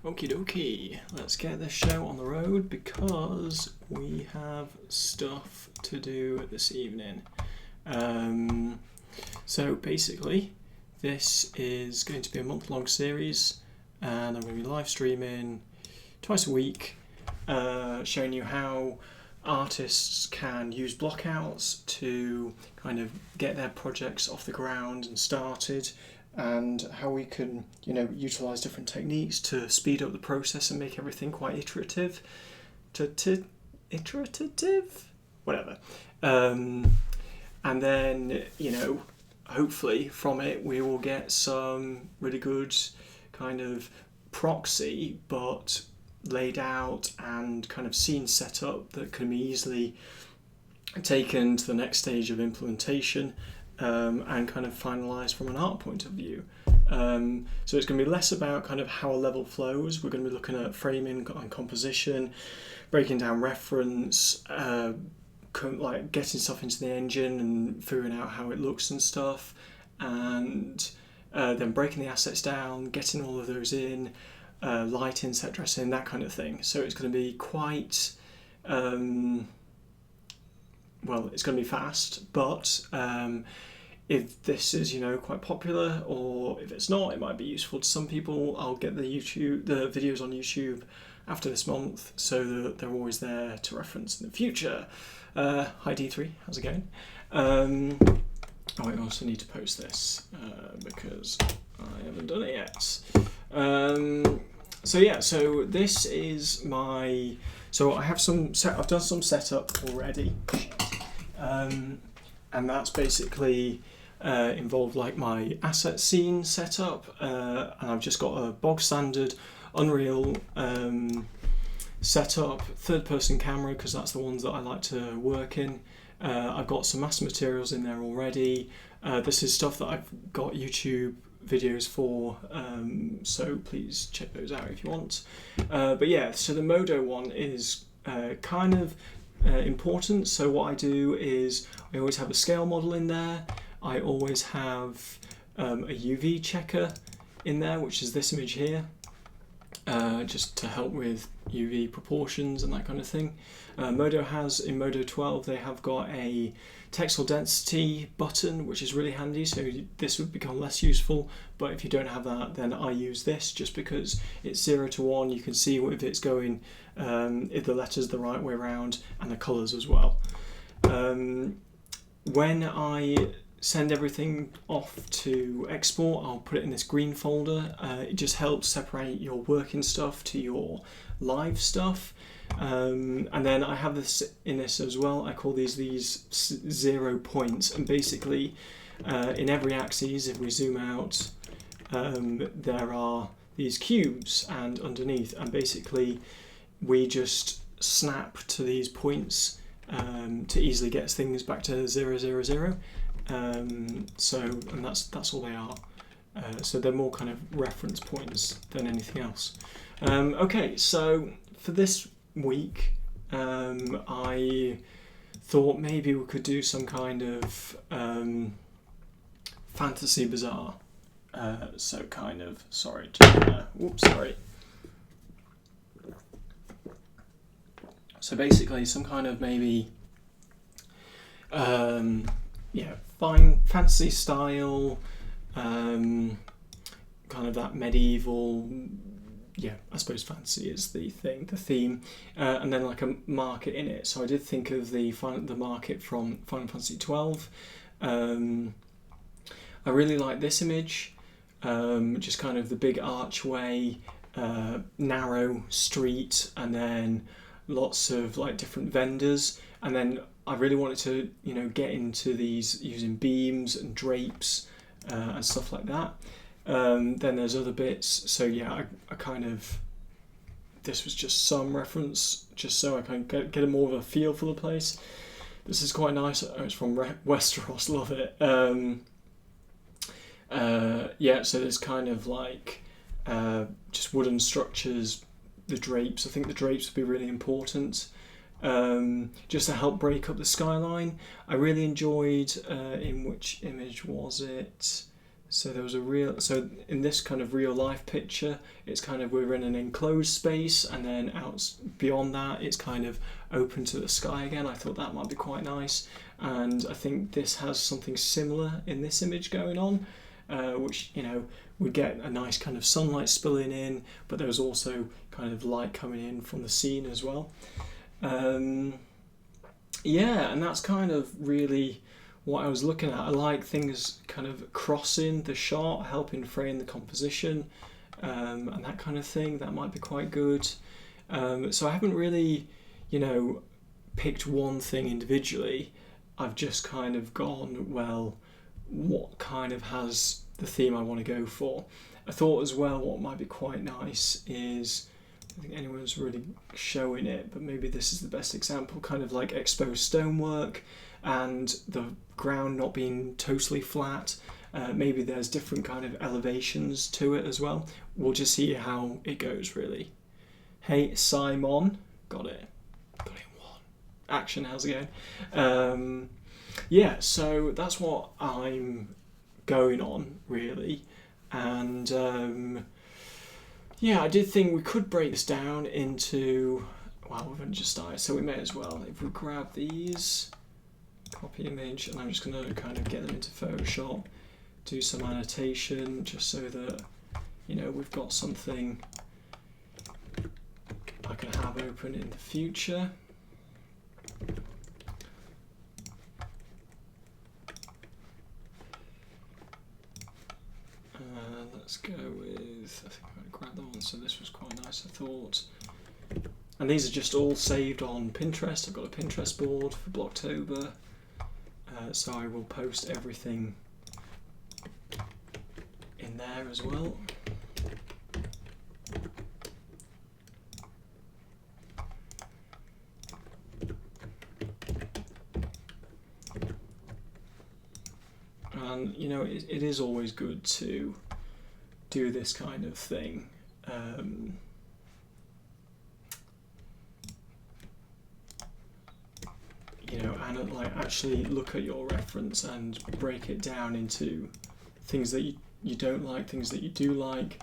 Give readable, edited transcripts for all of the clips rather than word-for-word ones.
Okie dokie, let's get this show on the road because we have stuff to do this evening. So basically, this is going to be a month-long series, and I'm going to be live streaming twice a week, showing you how artists can use blockouts to kind of get their projects off the ground and started, and how we can, utilize different techniques to speed up the process and make everything quite iterative, whatever. And then, hopefully from it we will get some really good kind of proxy, but laid out and kind of scene set up that can be easily taken to the next stage of implementation. And kind of finalised from an art point of view. So it's going to be less about kind of how a level flows. We're going to be looking at framing and composition, breaking down reference, like getting stuff into the engine and figuring out how it looks and stuff, and then breaking the assets down, getting all of those in, lighting, set dressing, that kind of thing. So it's going to be quite... it's going to be fast, but if this is, quite popular, or if it's not, it might be useful to some people. I'll get the videos on YouTube after this month, so that they're always there to reference in the future. Hi D3, how's it going? I also need to post this because I haven't done it yet. So this is my. So I have I've done some setup already. And that's basically involved like my asset scene setup, and I've just got a bog standard Unreal setup, third person camera, because that's the ones that I like to work in. I've got some master materials in there already. This is stuff that I've got YouTube videos for, so please check those out if you want. But yeah, so the Modo one is kind of important. So what I do is I always have a scale model in there. I always have a UV checker in there, which is this image here, just to help with UV proportions and that kind of thing. Modo has, in Modo 12, they have got a textile density button, which is really handy, so this would become less useful, but if you don't have that, then I use this just because it's 0 to 1. You can see if it's going, if the letters the right way around, and the colours as well. When I send everything off to export, I'll put it in this green folder. It just helps separate your working stuff to your live stuff. And then I have this in this as well. I call these 0 points, and basically in every axis, if we zoom out, there are these cubes and underneath, and basically we just snap to these points to easily get things back to 0, 0, 0. And that's all they are. So they're more kind of reference points than anything else. Okay, so for this week, I thought maybe we could do some kind of fantasy bazaar. Sorry. So basically some kind of maybe fine fantasy style, kind of that medieval, I suppose fantasy is the theme, and then like a market in it. So I did think of the market from Final Fantasy 12. I really like this image, just kind of the big archway, narrow street, and then lots of like different vendors, and then I really wanted to get into these using beams and drapes and stuff like that. Then there's other bits, so I kind of, this was just some reference just so I can get a more of a feel for the place. This is quite nice. It's from Westeros, love it. So there's kind of like just wooden structures, the drapes. I think the drapes would be really important, just to help break up the skyline. I really enjoyed, in which image was it? So there was so in this kind of real life picture, it's kind of, we're in an enclosed space, and then out beyond that, it's kind of open to the sky again. I thought that might be quite nice, and I think this has something similar in this image going on, which, you know, we get a nice kind of sunlight spilling in, but there's also kind of light coming in from the scene as well. Yeah, and that's kind of really what I was looking at. I like things kind of crossing the shot, helping frame the composition, and that kind of thing. That might be quite good. So I haven't really, you know, picked one thing individually. I've just kind of gone, well, what kind of has the theme I want to go for? I thought as well what might be quite nice is, I don't think anyone's really showing it, but maybe this is the best example, kind of like exposed stonework and the ground not being totally flat. Maybe there's different kind of elevations to it as well. We'll just see how it goes, really. Hey, Simon, got it in one. Action, how's it going? Yeah, so that's what I'm going on, really. And yeah, I did think we could break this down into, well, we've only just started, so we may as well. If we grab these, copy image, and I'm just going to kind of get them into Photoshop, do some annotation, just so that, you know, we've got something I can have open in the future. Let's go with, I think I'm going to grab that one, so this was quite nice, I thought. And these are just all saved on Pinterest. I've got a Pinterest board for Blocktober, so I will post everything in there as well. And, you know, it is always good to do this kind of thing. You know, and like actually look at your reference and break it down into things that you don't like, things that you do like.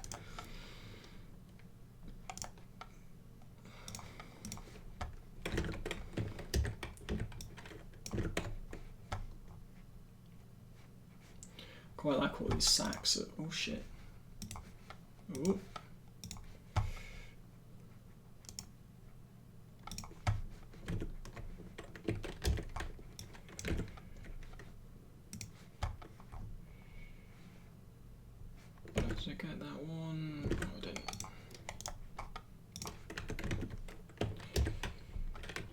Quite like all these sacks. Oh shit. Ooh. Did I get that one? Oh, I didn't.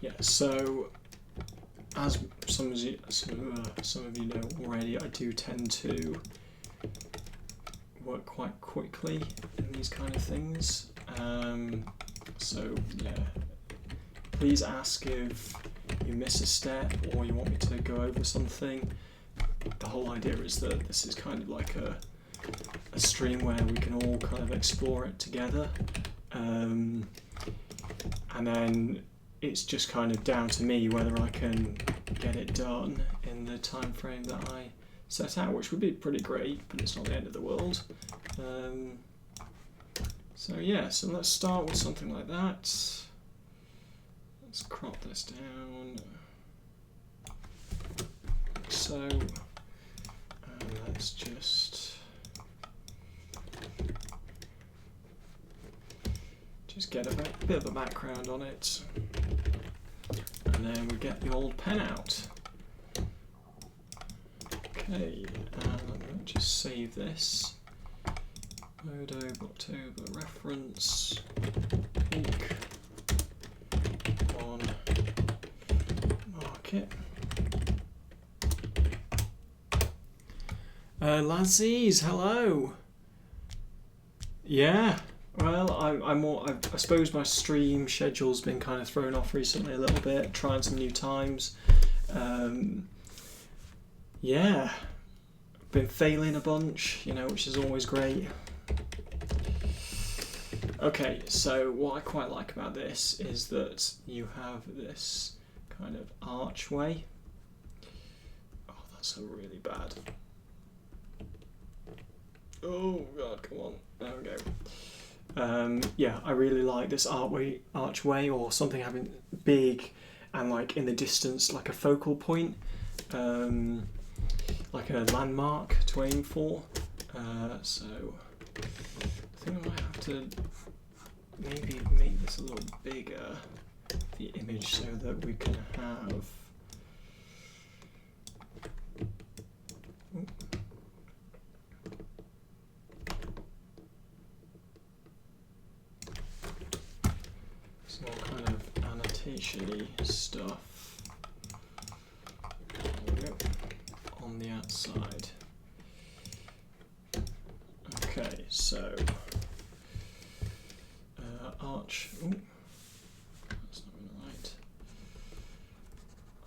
Yeah, so as some of you know already, I do tend to work quite quickly in these kind of things. So yeah, please ask if you miss a step or you want me to go over something. The whole idea is that this is kind of like a stream where we can all kind of explore it together, and then it's just kind of down to me whether I can get it done in the time frame that I set out, which would be pretty great, but it's not the end of the world. So yeah, so let's start with something like that. Let's crop this down like so, and let's just get a bit of a background on it, and then we get the old pen out. Okay, and I'm going to just save this. Modo, Blocktober, reference, ink, on, mark it. Lazzies, hello. Yeah. Well, I suppose my stream schedule's been kind of thrown off recently a little bit, trying some new times. Yeah, been failing a bunch, you know, which is always great. Okay, so what I quite like about this is that you have this kind of archway. Oh, that's so really bad. Oh god, come on. There we go. Yeah, I really like this archway or something having big and like in the distance, like a focal point, like a landmark to aim for. So I think I might have to maybe make this a little bigger, the image, so that we can have. Some more kind of annotation-y stuff on the outside. Okay, so arch. Ooh, that's not really right.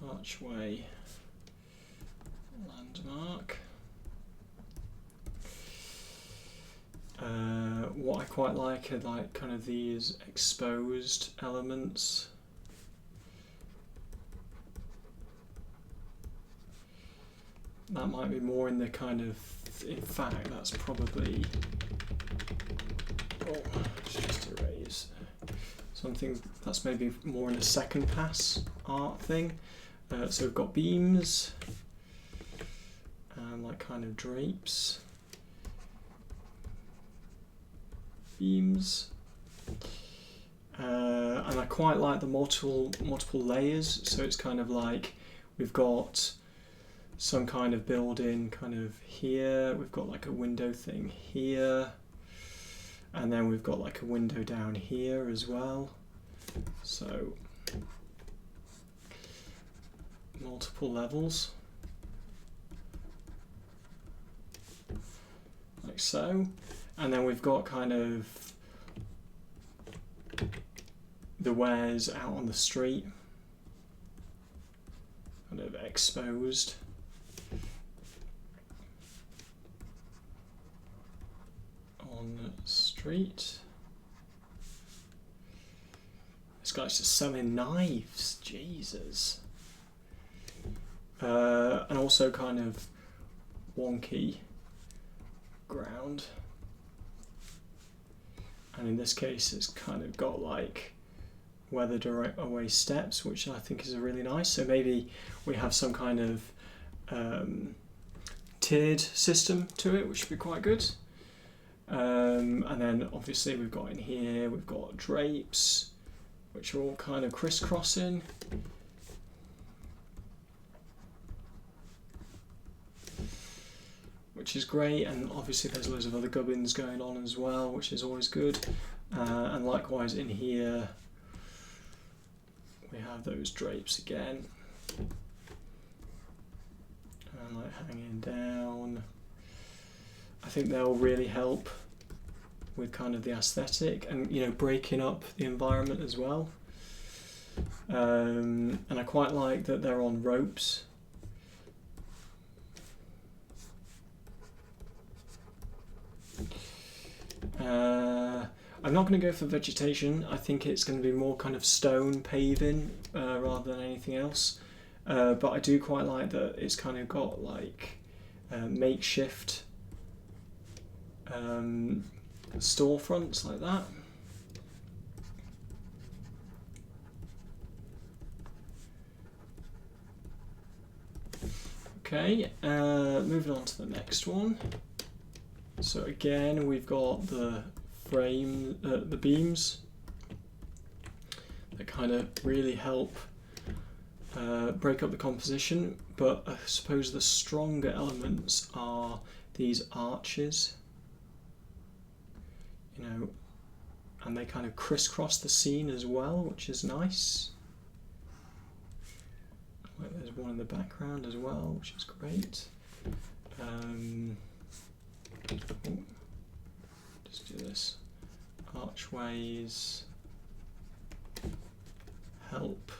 Archway landmark. What I quite like are like kind of these exposed elements. That might be more in the kind of, in fact, that's probably, oh, let's just erase something that's maybe more in a second pass art thing. So we've got beams and like kind of drapes. Beams, and I quite like the multiple layers, so it's kind of like we've got some kind of building kind of here, we've got like a window thing here, and then we've got like a window down here as well, so multiple levels like so. And then we've got kind of the wares out on the street, kind of exposed. On the street. This guy's just selling knives, Jesus. And also kind of wonky ground. And in this case, it's kind of got like weathered away steps, which I think is really nice. So maybe we have some kind of tiered system to it, which would be quite good. And then obviously we've got in here, we've got drapes, which are all kind of crisscrossing. Which is great, and obviously there's loads of other gubbins going on as well, which is always good. And likewise in here, we have those drapes again. And like hanging down. I think they'll really help with kind of the aesthetic and, you know, breaking up the environment as well. And I quite like that they're on ropes. I'm not going to go for vegetation. I think it's going to be more kind of stone paving rather than anything else. But I do quite like that it's kind of got like makeshift storefronts like that. Okay, moving on to the next one. So again, we've got the frame, the beams that kind of really help break up the composition, but I suppose the stronger elements are these arches, you know, and they kind of crisscross the scene as well, which is nice. Like there's one in the background as well, which is great. Just do this. Archways help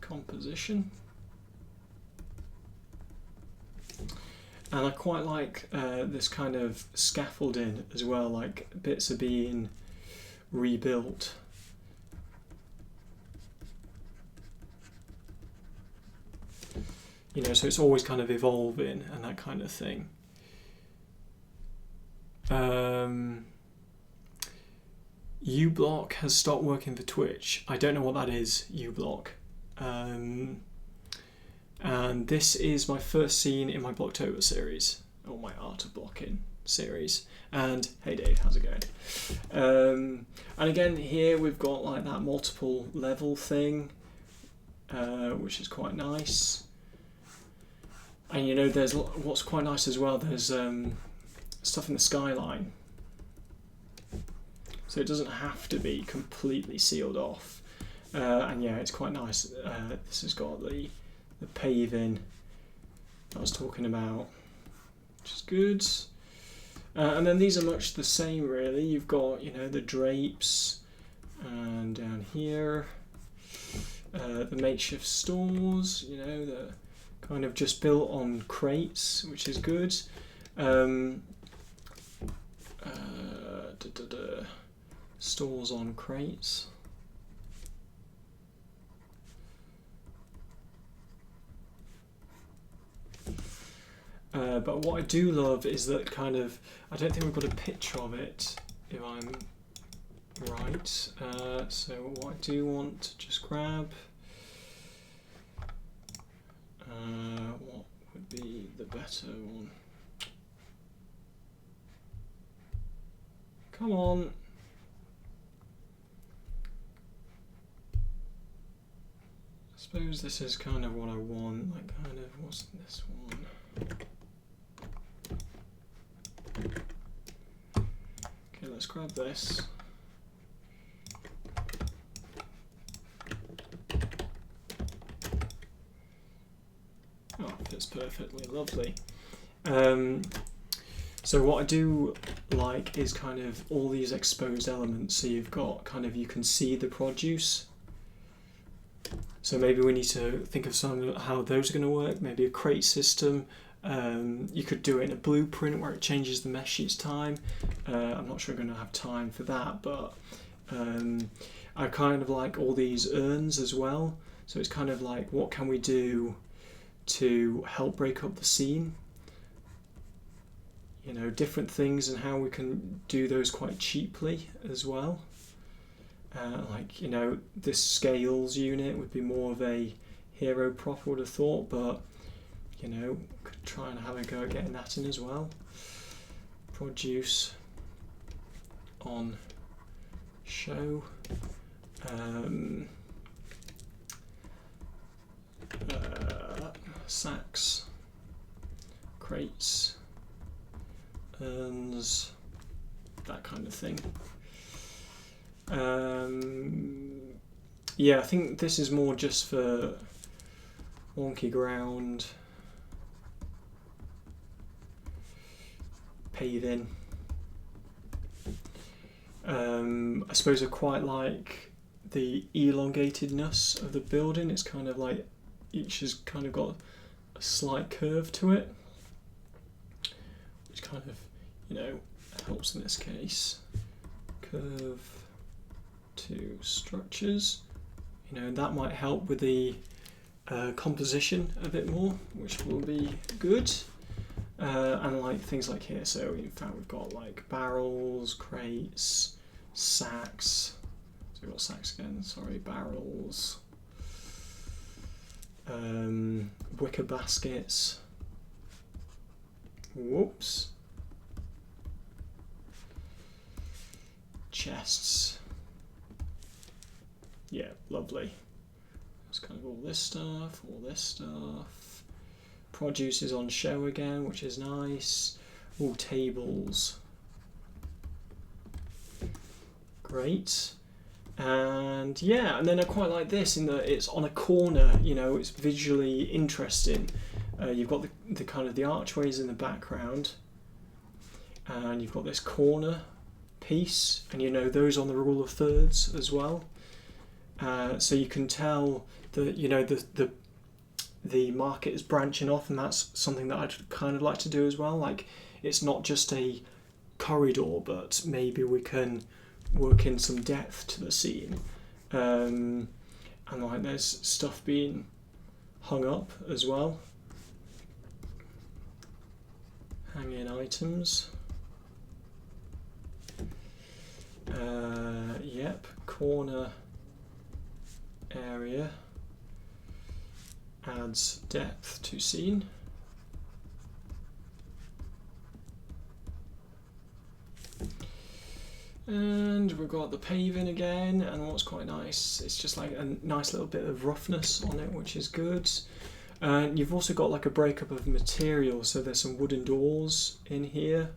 composition. And I quite like this kind of scaffolding as well, like bits are being rebuilt. You know, so it's always kind of evolving and that kind of thing. uBlock has stopped working for Twitch. I don't know what that is, uBlock. And this is my first scene in my Blocktober series, or my Art of Blocking series. And hey Dave, how's it going? And again, here we've got like that multiple level thing, which is quite nice. And you know, there's what's quite nice as well. There's stuff in the skyline, so it doesn't have to be completely sealed off. And yeah, it's quite nice. This has got the paving I was talking about, which is good. And then these are much the same, really. You've got, you know, the drapes, and down here, the makeshift stores. You know, the kind of just built on crates, which is good. Stores on crates. But what I do love is that kind of, I don't think we've got a picture of it, if I'm right. So what I do want to just grab, what would be the better one? Come on. I suppose this is kind of what I want, like kind of, what's this one? Okay, let's grab this. Oh, fits perfectly, lovely. So what I do like is kind of all these exposed elements, so you've got kind of, you can see the produce. So maybe we need to think of some how those are going to work, maybe a crate system. You could do it in a blueprint where it changes the mesh each time. I'm not sure I'm going to have time for that, but I kind of like all these urns as well. So it's kind of like, what can we do to help break up the scene? You know, different things and how we can do those quite cheaply as well. Like, you know, this scales unit would be more of a hero prop, I would have thought, but you know, could try and have a go at getting that in as well. Produce on show. Sacks, crates, urns, that kind of thing. Yeah, I think this is more just for wonky ground, paving. I suppose I quite like the elongatedness of the building. It's kind of like each has kind of got a slight curve to it, which kind of, you know, helps in this case. Curve to structures, you know, that might help with the composition a bit more, which will be good. And like things like here, so in fact we've got like barrels, crates, sacks. So we've got sacks again, sorry, barrels, wicker baskets. Whoops. Chests. Yeah, lovely. It's kind of all this stuff, all this stuff. Produce is on show again, which is nice. All tables. Great. And yeah, and then I quite like this in that it's on a corner, you know, it's visually interesting. You've got the kind of the archways in the background, and you've got this corner piece, and you know, those on the rule of thirds as well. So you can tell that, you know, the market is branching off, and that's something that I'd kind of like to do as well. Like, it's not just a corridor, but maybe we can work in some depth to the scene. And like there's stuff being hung up as well. Hanging items. Yep, corner area adds depth to scene. And we've got the paving again, and what's quite nice, it's just like a nice little bit of roughness on it, which is good. And you've also got like a breakup of material, so there's some wooden doors in here.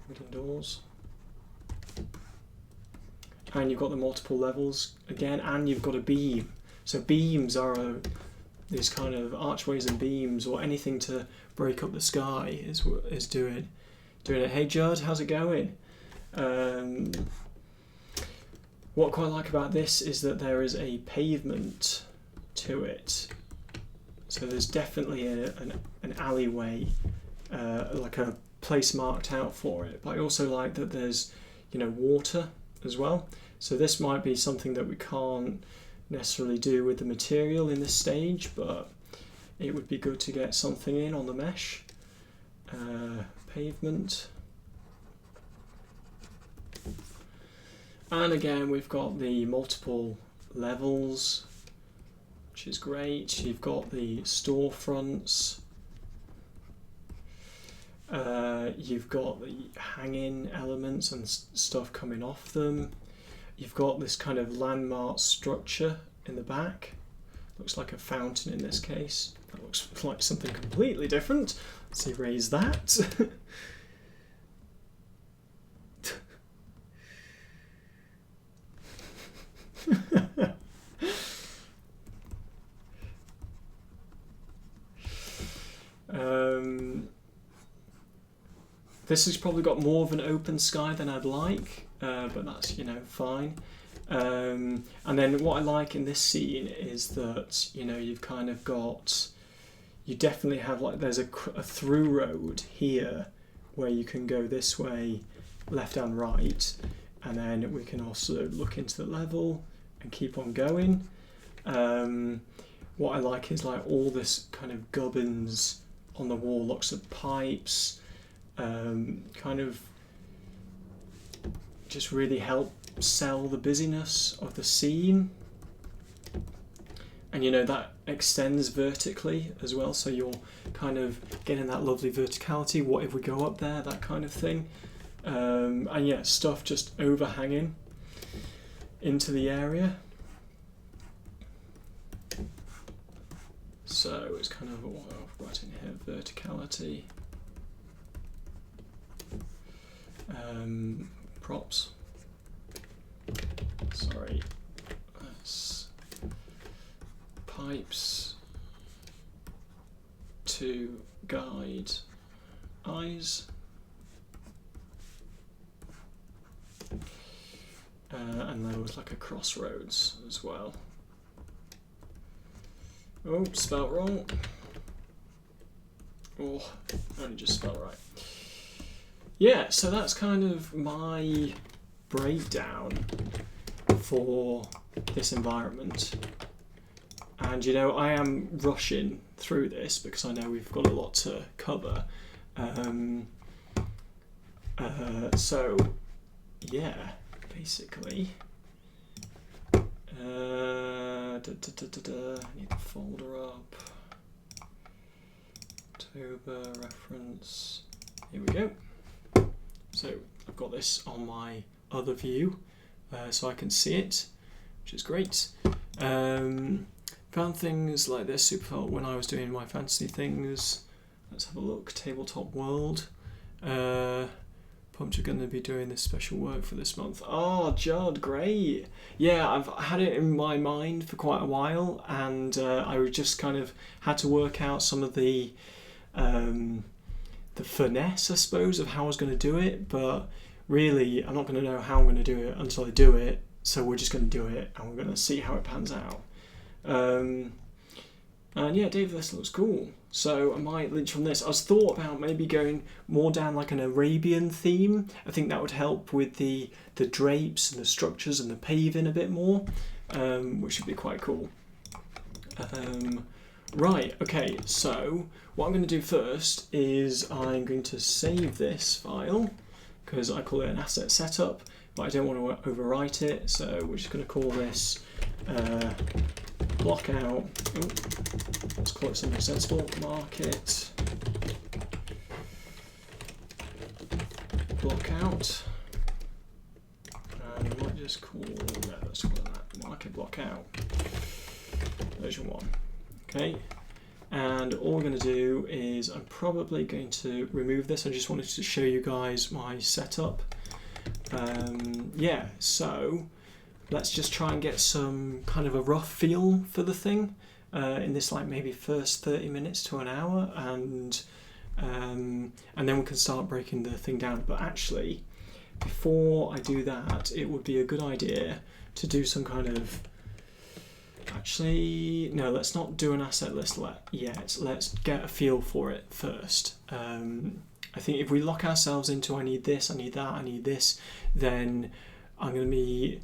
Wooden doors. And you've got the multiple levels again, and you've got a beam. So beams are these kind of archways and beams, or anything to break up the sky is doing it. Hey Judd, how's it going? What I quite like about this is that there is a pavement to it. So there's definitely an alleyway, like a place marked out for it. But I also like that there's, you know, water as well. So this might be something that we can't necessarily do with the material in this stage, but it would be good to get something in on the mesh. Pavement. And again, we've got the multiple levels, which is great. You've got the storefronts. You've got the hanging elements and stuff coming off them. You've got this kind of landmark structure in the back. Looks like a fountain in this case. That looks like something completely different. Let's erase that. This has probably got more of an open sky than I'd like, but that's, you know, fine. And then what I like in this scene is that, you know, you've kind of got, you definitely have like, there's a through road here where you can go this way, left and right, and then we can also look into the level and keep on going. What I like is like all this kind of gubbins on the wall, lots of pipes, kind of just really help sell the busyness of the scene. And you know, that extends vertically as well, so you're kind of getting that lovely verticality. What if we go up there, that kind of thing. And yeah, stuff just overhanging into the area. So it's kind of, what I've got in here, verticality. Props. Sorry. That's pipes to guide eyes. And there was like a crossroads as well. Oh, spelt wrong. Oh, only just spelled right. Yeah, so that's kind of my breakdown for this environment. And you know, I am rushing through this because I know we've got a lot to cover. So yeah, basically, I need the folder up. October reference. Here we go. So I've got this on my other view, so I can see it, which is great. Found things like this super felt when I was doing my fantasy things. Let's have a look. Tabletop World. Pumped you're going to be doing this special work for this month. Oh, Judd, great. Yeah, I've had it in my mind for quite a while, and I just kind of had to work out some of the finesse, I suppose, of how I was going to do it, but really I'm not going to know how I'm going to do it until I do it, so we're just going to do it and we're going to see how it pans out. And yeah, Dave, this looks cool. So I might lynch from this. I was thought about maybe going more down like an Arabian theme. I think that would help with the drapes and the structures and the paving a bit more, which would be quite cool. Right, okay, so what I'm going to do first is I'm going to save this file because I call it an asset setup, but I don't want to overwrite it, so we're just going to call this blockout. Oh, let's call it something sensible. Market blockout. And we might just call let's call it that. Market blockout version 1. Okay. And all we're going to do is I'm probably going to remove this. I just wanted to show you guys my setup. Yeah, so let's just try and get some kind of a rough feel for the thing in this like maybe first 30 minutes to an hour, and then we can start breaking the thing down. But actually, before I do that, it would be a good idea to do some kind of Actually, no, let's not do an asset list yet. Let's get a feel for it first. I think if we lock ourselves into I need this, I need that, I need this, then I need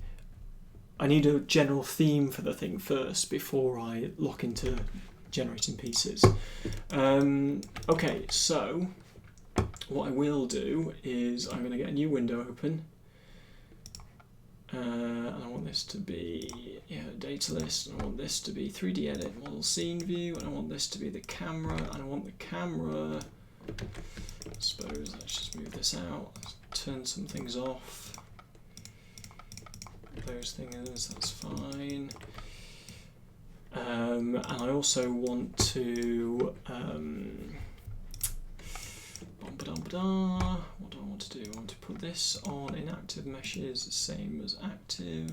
a general theme for the thing first before I lock into generating pieces. Okay, so what I will do is I'm going to get a new window open. And I want this to be data list, and I want this to be 3D edit model scene view, and I want this to be the camera, and I want the camera, I suppose let's just move this out, turn some things off, those things, that's fine. And I also want to what do I want to do? I want to put this on inactive meshes, same as active.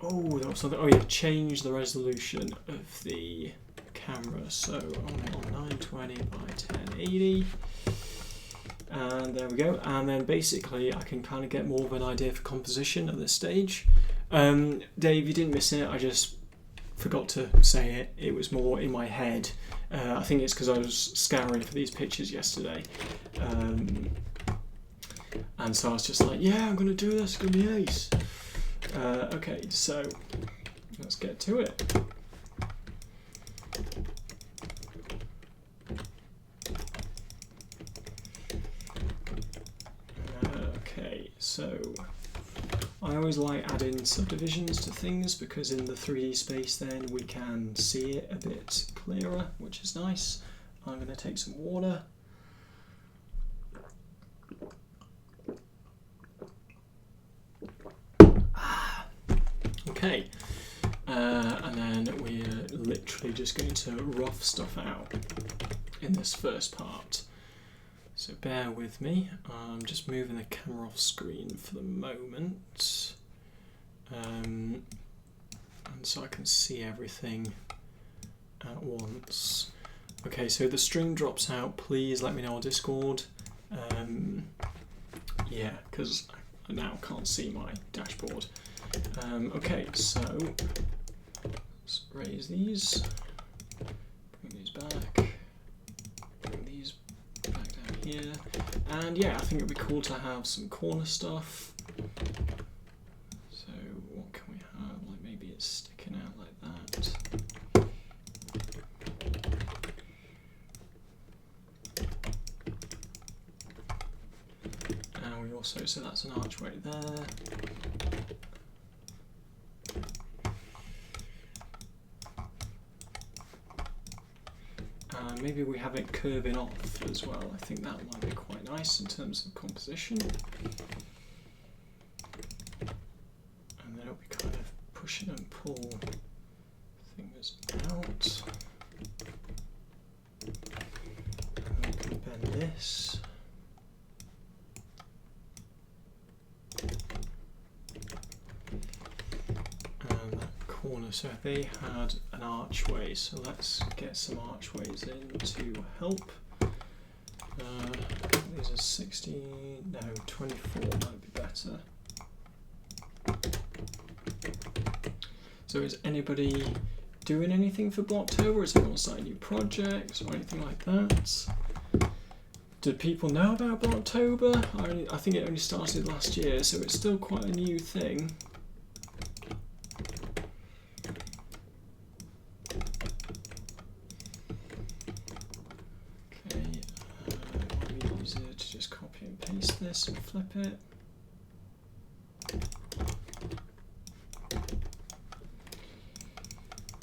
Oh, that was something. Oh yeah, change the resolution of the camera. So on 920 by 1080. And there we go. And then basically I can kind of get more of an idea for composition at this stage. Dave, you didn't miss it. I just forgot to say it. It was more in my head. I think it's because I was scouring for these pictures yesterday. And so I was just like, yeah, I'm going to do this. It's going to be ace. Okay, so let's get to it. Okay, so I always like adding subdivisions to things because in the 3D space then we can see it a bit clearer, which is nice. I'm going to take some water. Okay, and then we're literally just going to rough stuff out in this first part. So bear with me, I'm just moving the camera off screen for the moment, and so I can see everything at once. Okay, so the string drops out, please let me know on Discord. Yeah, because I now can't see my dashboard. Okay, so let's raise these, bring these back, bring these back down here, and yeah, I think it would be cool to have some corner stuff. So what can we have? Like maybe it's sticking out like that. And we also, so that's an archway there. Maybe we have it curving off as well. I think that might be quite nice in terms of composition. And then it'll be kind of pushing and pull things out. And we can bend this. And that corner, so they had an archway, so let's get some archways in to help. These are 16, no, 24 might be better. So is anybody doing anything for Blocktober? Is anyone starting new projects or anything like that? Do people know about Blocktober? I think it only started last year, so it's still quite a new thing. just copy and paste this and flip it.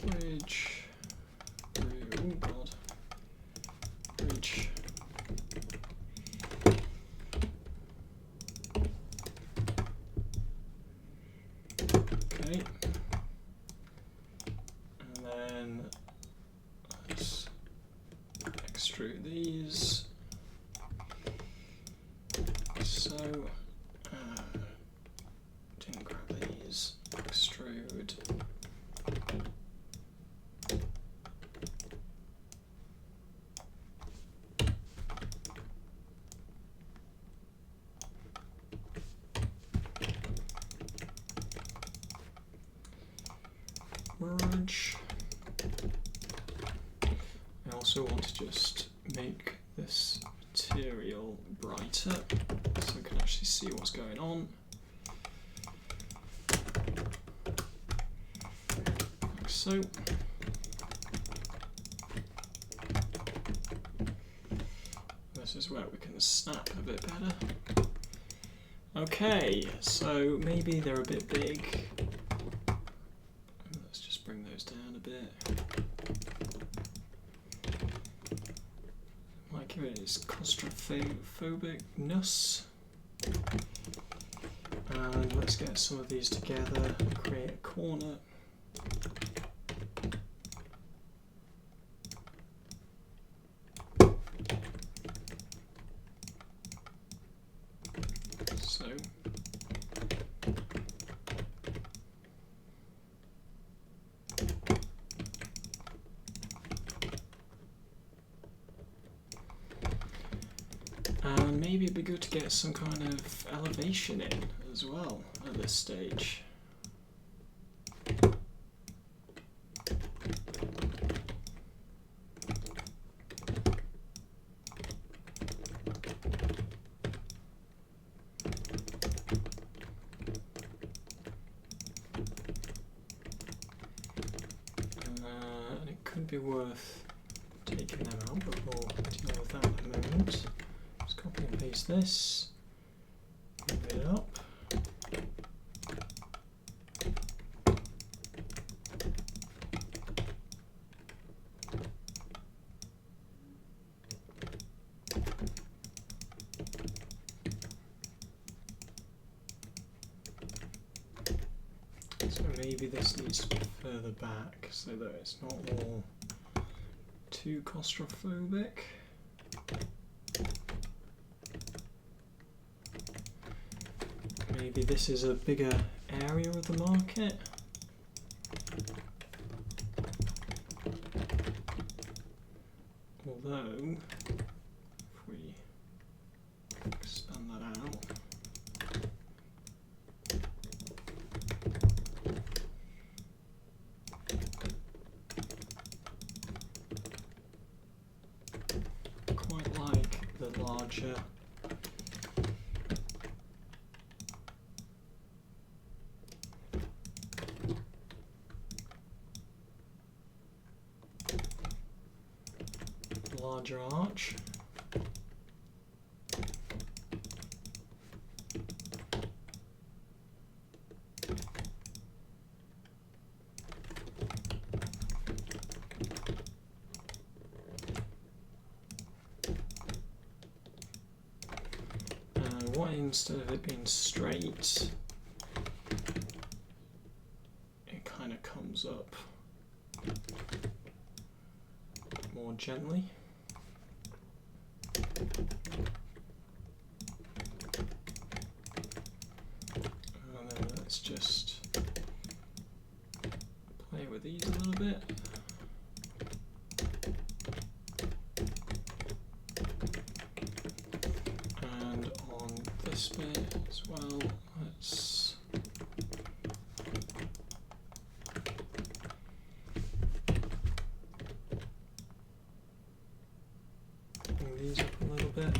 Bridge, oh god, bridge. Okay, and then let's extrude these. So, didn't grab these, extrude. Merge. I also want to just make this material brighter so I can actually see what's going on. Like so. This is where we can snap a bit better. Okay, so maybe they're a bit big. Let's just bring those down a bit. Might give it its claustrophobicness. And let's get some of these together and create a corner. So. And maybe it'd be good to get some kind of elevation in as well at this stage. And it could be worth taking them out, but we'll deal with that in a moment. Just copy and paste this, move it up. So maybe this needs to be further back so that it's not all too claustrophobic. Maybe this is a bigger area of the market. Although, if we expand that out, quite like the larger arch. What instead of it being straight, it kind of comes up more gently. And then let's just play with these a little bit. And on this bit as well, let's bring these up a little bit.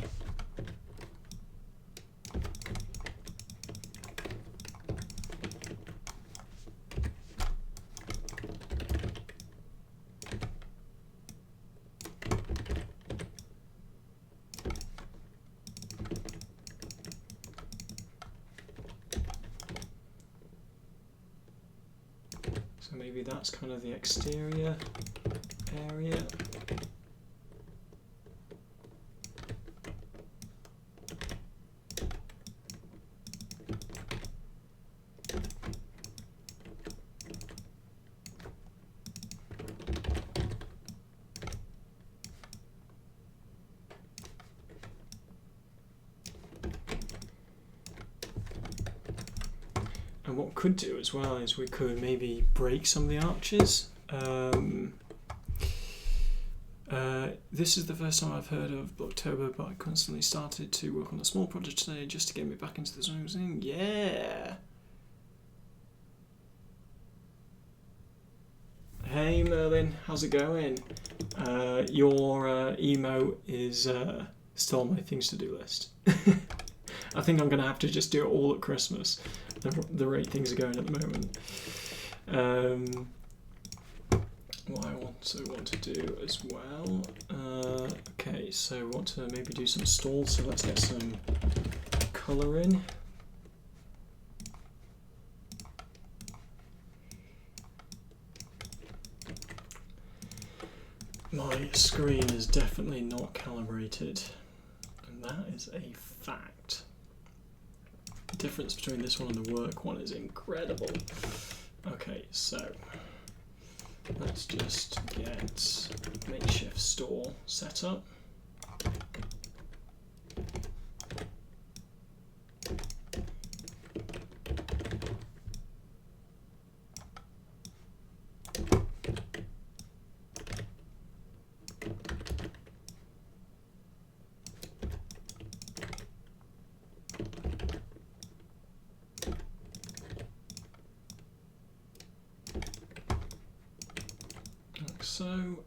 maybe that's kind of the exterior area. And what we could do as well is we could maybe break some of the arches. This is the first time I've heard of Blocktober, but I constantly started to work on a small project today just to get me back into the zone of thing. Yeah! Hey Merlin, how's it going? Your emote is still on my things to do list. I think I'm going to have to just do it all at Christmas, the rate things are going at the moment. What I also want to do as well, okay, so I want to maybe do some stalls, so let's get some colour in. My screen is definitely not calibrated, and that is a fact. The difference between this one and the work one is incredible. Okay, so let's just get makeshift store set up. So,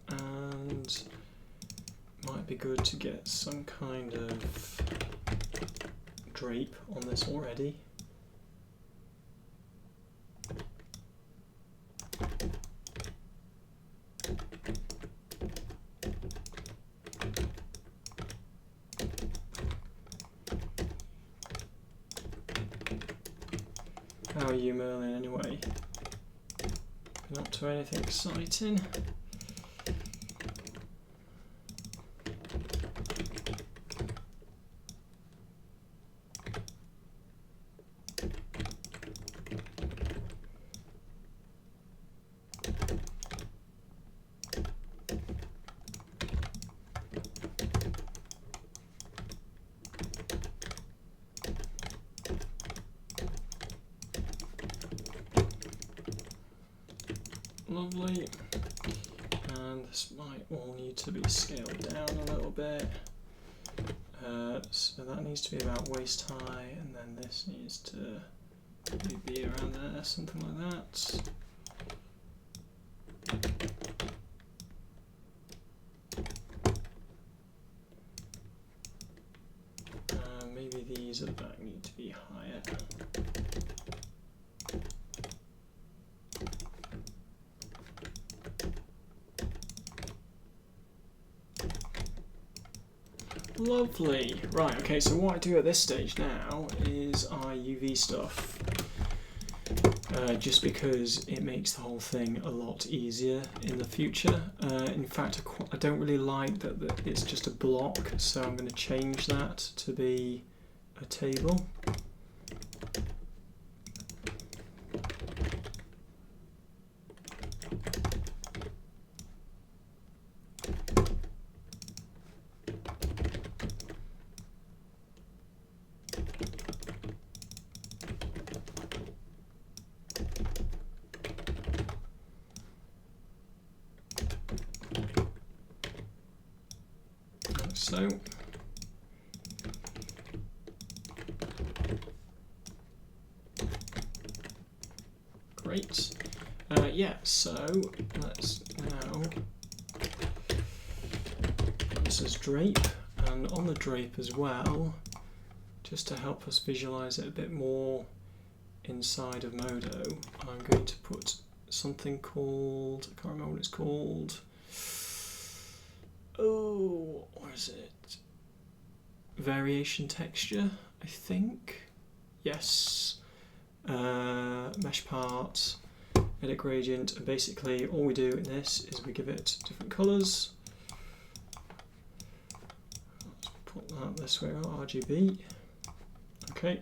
and might be good to get some kind of drape on this already. How are you, Merlin, anyway? Been up to anything exciting? Lovely, and this might all need to be scaled down a little bit, so that needs to be about waist high, and then this needs to maybe be around there, something like that. Maybe these at the back need to be higher. Lovely. Right, okay, so what I do at this stage now is I UV stuff, just because it makes the whole thing a lot easier in the future. In fact, I don't really like that it's just a block, so I'm going to change that to be a table. So, great. Yeah, so let's now, this is drape, and on the drape as well, just to help us visualize it a bit more inside of Modo, I'm going to put something called, I can't remember what it's called. Oh, what is it? Variation texture, I think. Yes. Mesh part. edit gradient, and basically all we do in this is we give it different colours. Let's put that this way, RGB. Okay.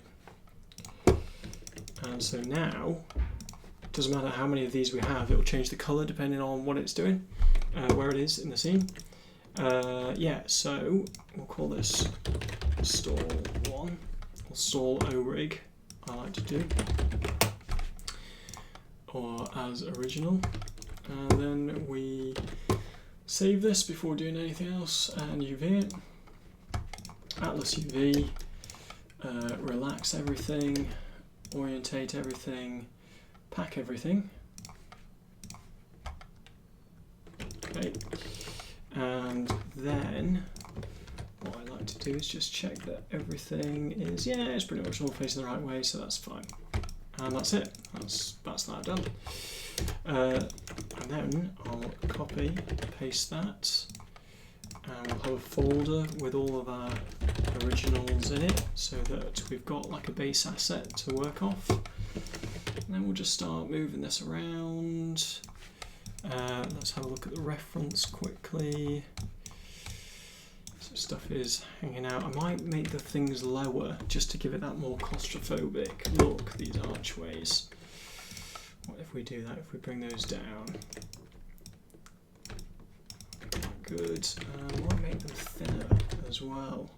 And so now, it doesn't matter how many of these we have, it will change the colour depending on what it's doing, where it is in the scene. Yeah, so we'll call this stall 1, or stall O-rig, I like to do, or as original. And then we save this before doing anything else, and UV it. Atlas UV, relax everything, orientate everything, pack everything. Okay, and then what I like to do is just check that everything is, yeah, it's pretty much all facing the right way, so that's fine. And that's it, that's that done. And then I'll copy, paste that, and we'll have a folder with all of our originals in it so that we've got like a base asset to work off. And then we'll just start moving this around. Let's have a look at the reference quickly. So stuff is hanging out. I might make the things lower just to give it that more claustrophobic look, these archways. What if we do that, if we bring those down? Good. I might make them thinner as well.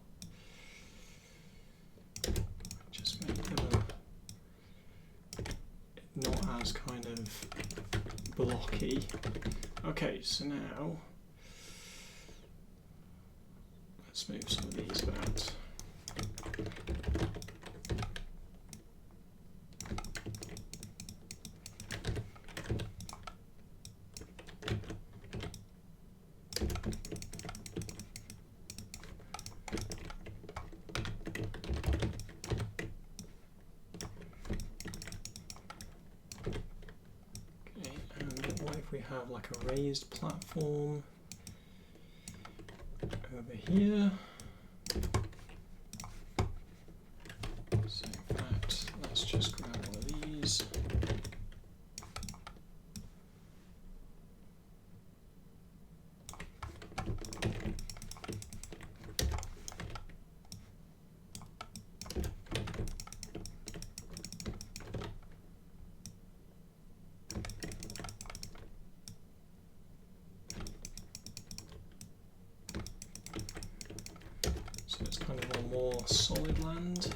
Just make them not as kind of blocky. Okay, so now let's move some of these about. We have like a raised platform over here. So in fact, let's just grab one of these. It's kind of on more solid land.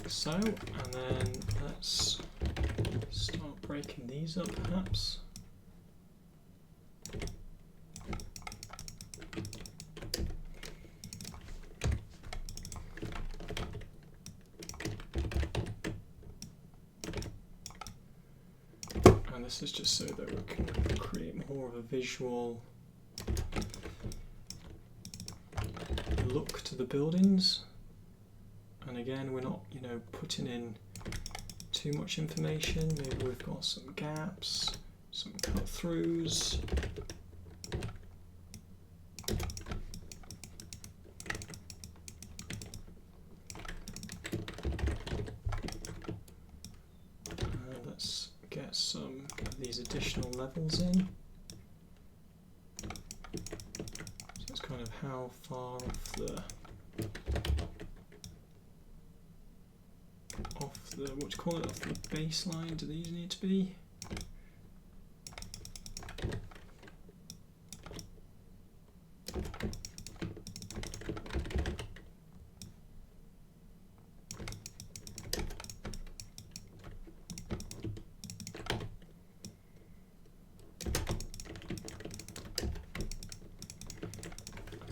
So, and then let's start breaking these up perhaps. And this is just so that we can create more of a visual look to the buildings. And again, we're not, putting in too much information. Maybe we've got some gaps, some cut throughs. Let's get some of these additional levels in. So it's kind of how far off the what do you call it, off the baseline do these need to be?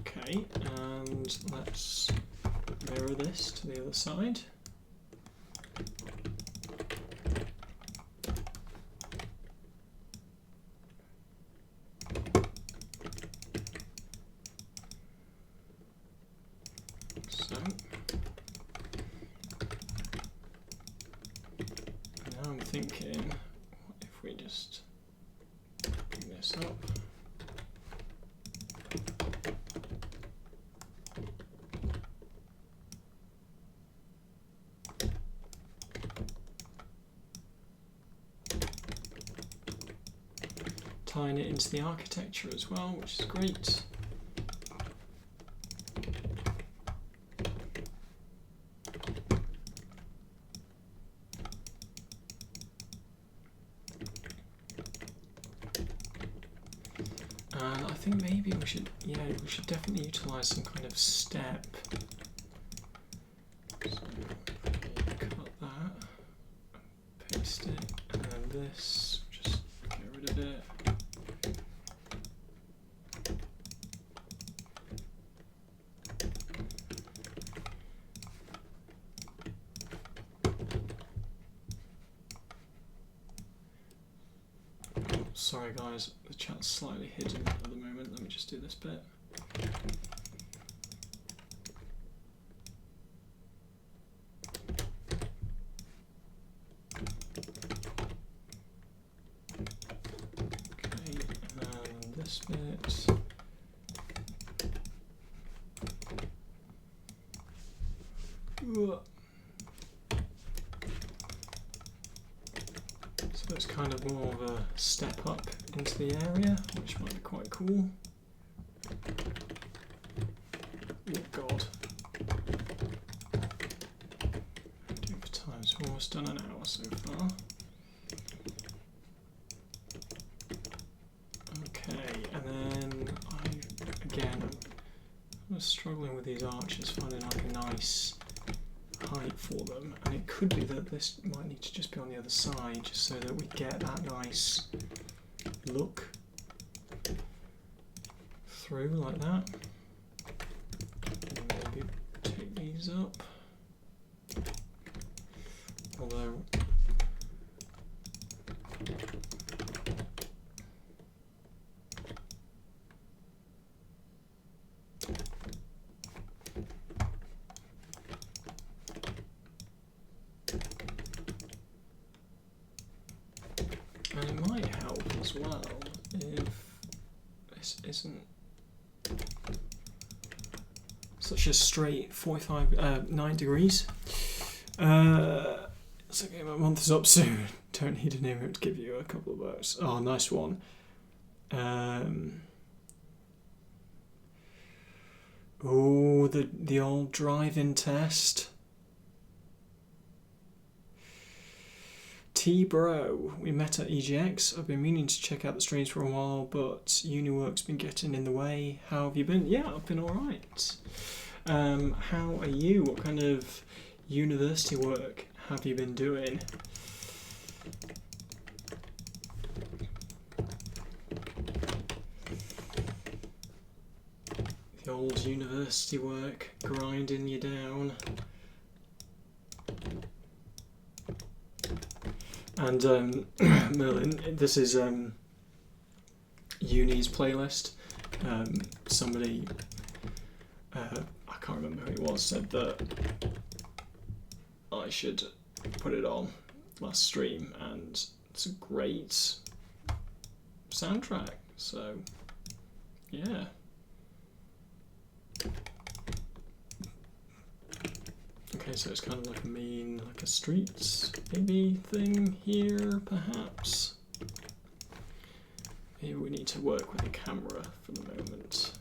Okay, and let's mirror this to the other side. So now I'm thinking, what if we just bring this up. Tying it into the architecture as well, which is great. And I think maybe we should definitely utilize some kind of step. So cut that, paste it, and then this, just get rid of it. Sorry guys, the chat's slightly hidden at the moment. Let me just do this bit. Okay, and then this bit. So it's kind of more of a step up into the area, which might be quite cool. Oh god. Do for time, so we're almost done an hour so far. Okay, and then I was struggling with these arches, finding like a nice height for them, and it could be that this might need to just be on the other side, just so that we get that nice look through like that. And maybe take these up, although and it might help as well if this isn't such a straight 9 degrees. It's okay, my month is up soon. Don't need an image to give you a couple of bucks. Oh, nice one. Oh, the old drive-in test. T-Bro, we met at EGX. I've been meaning to check out the streams for a while, but uni work's been getting in the way. How have you been? Yeah, I've been alright. How are you? What kind of university work have you been doing? The old university work grinding you down. And Merlin, this is Uni's playlist. Somebody, I can't remember who it was, said that I should put it on last stream, and it's a great soundtrack. So, yeah. Okay, so it's kind of like a streets maybe thing here, perhaps. Maybe we need to work with the camera for the moment.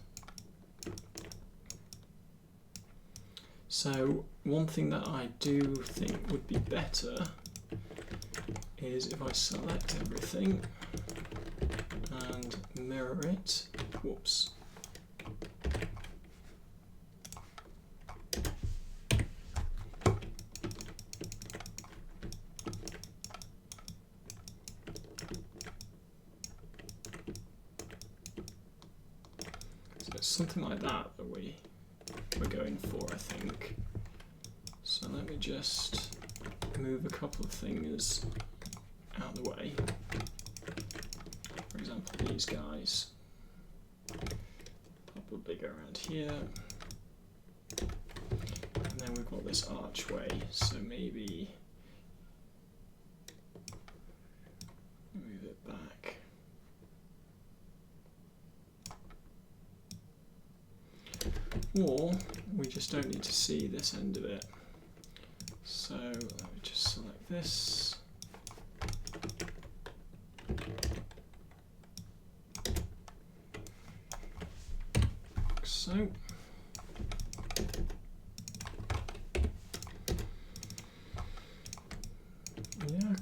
So one thing that I do think would be better is if I select everything and mirror it. Whoops. Something like that we're going for, I think. So let me just move a couple of things out of the way. For example, these guys. Pop a bigger around here. And then we've got this archway, so maybe move it back. or we just don't need to see this end of it. So let me just select this. So. Yeah,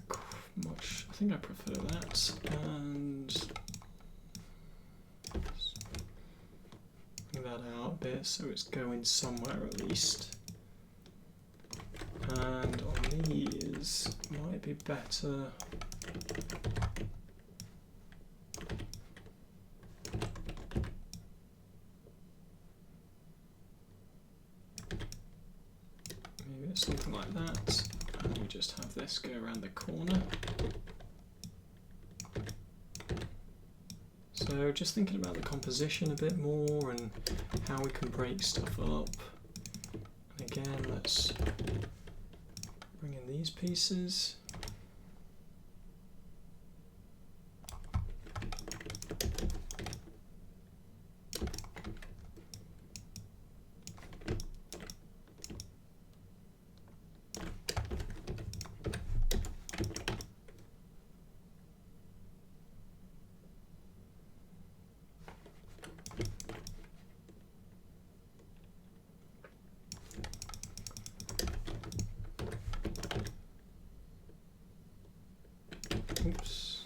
much. I think I prefer that, and bring that out a bit so it's going somewhere at least. And on these, might be better. Maybe it's something like that. And we just have this go around the corner. So just thinking about the composition a bit more and how we can break stuff up. And again, let's bring in these pieces. Oops.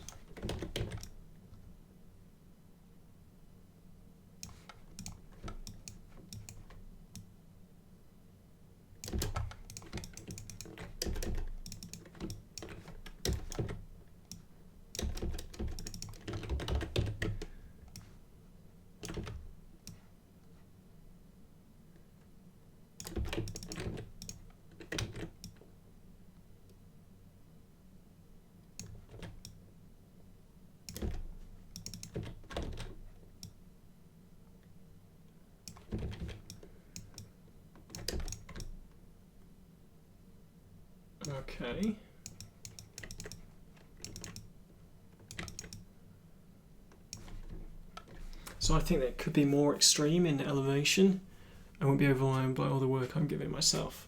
Okay. So I think that could be more extreme in elevation. I won't be overwhelmed by all the work I'm giving myself.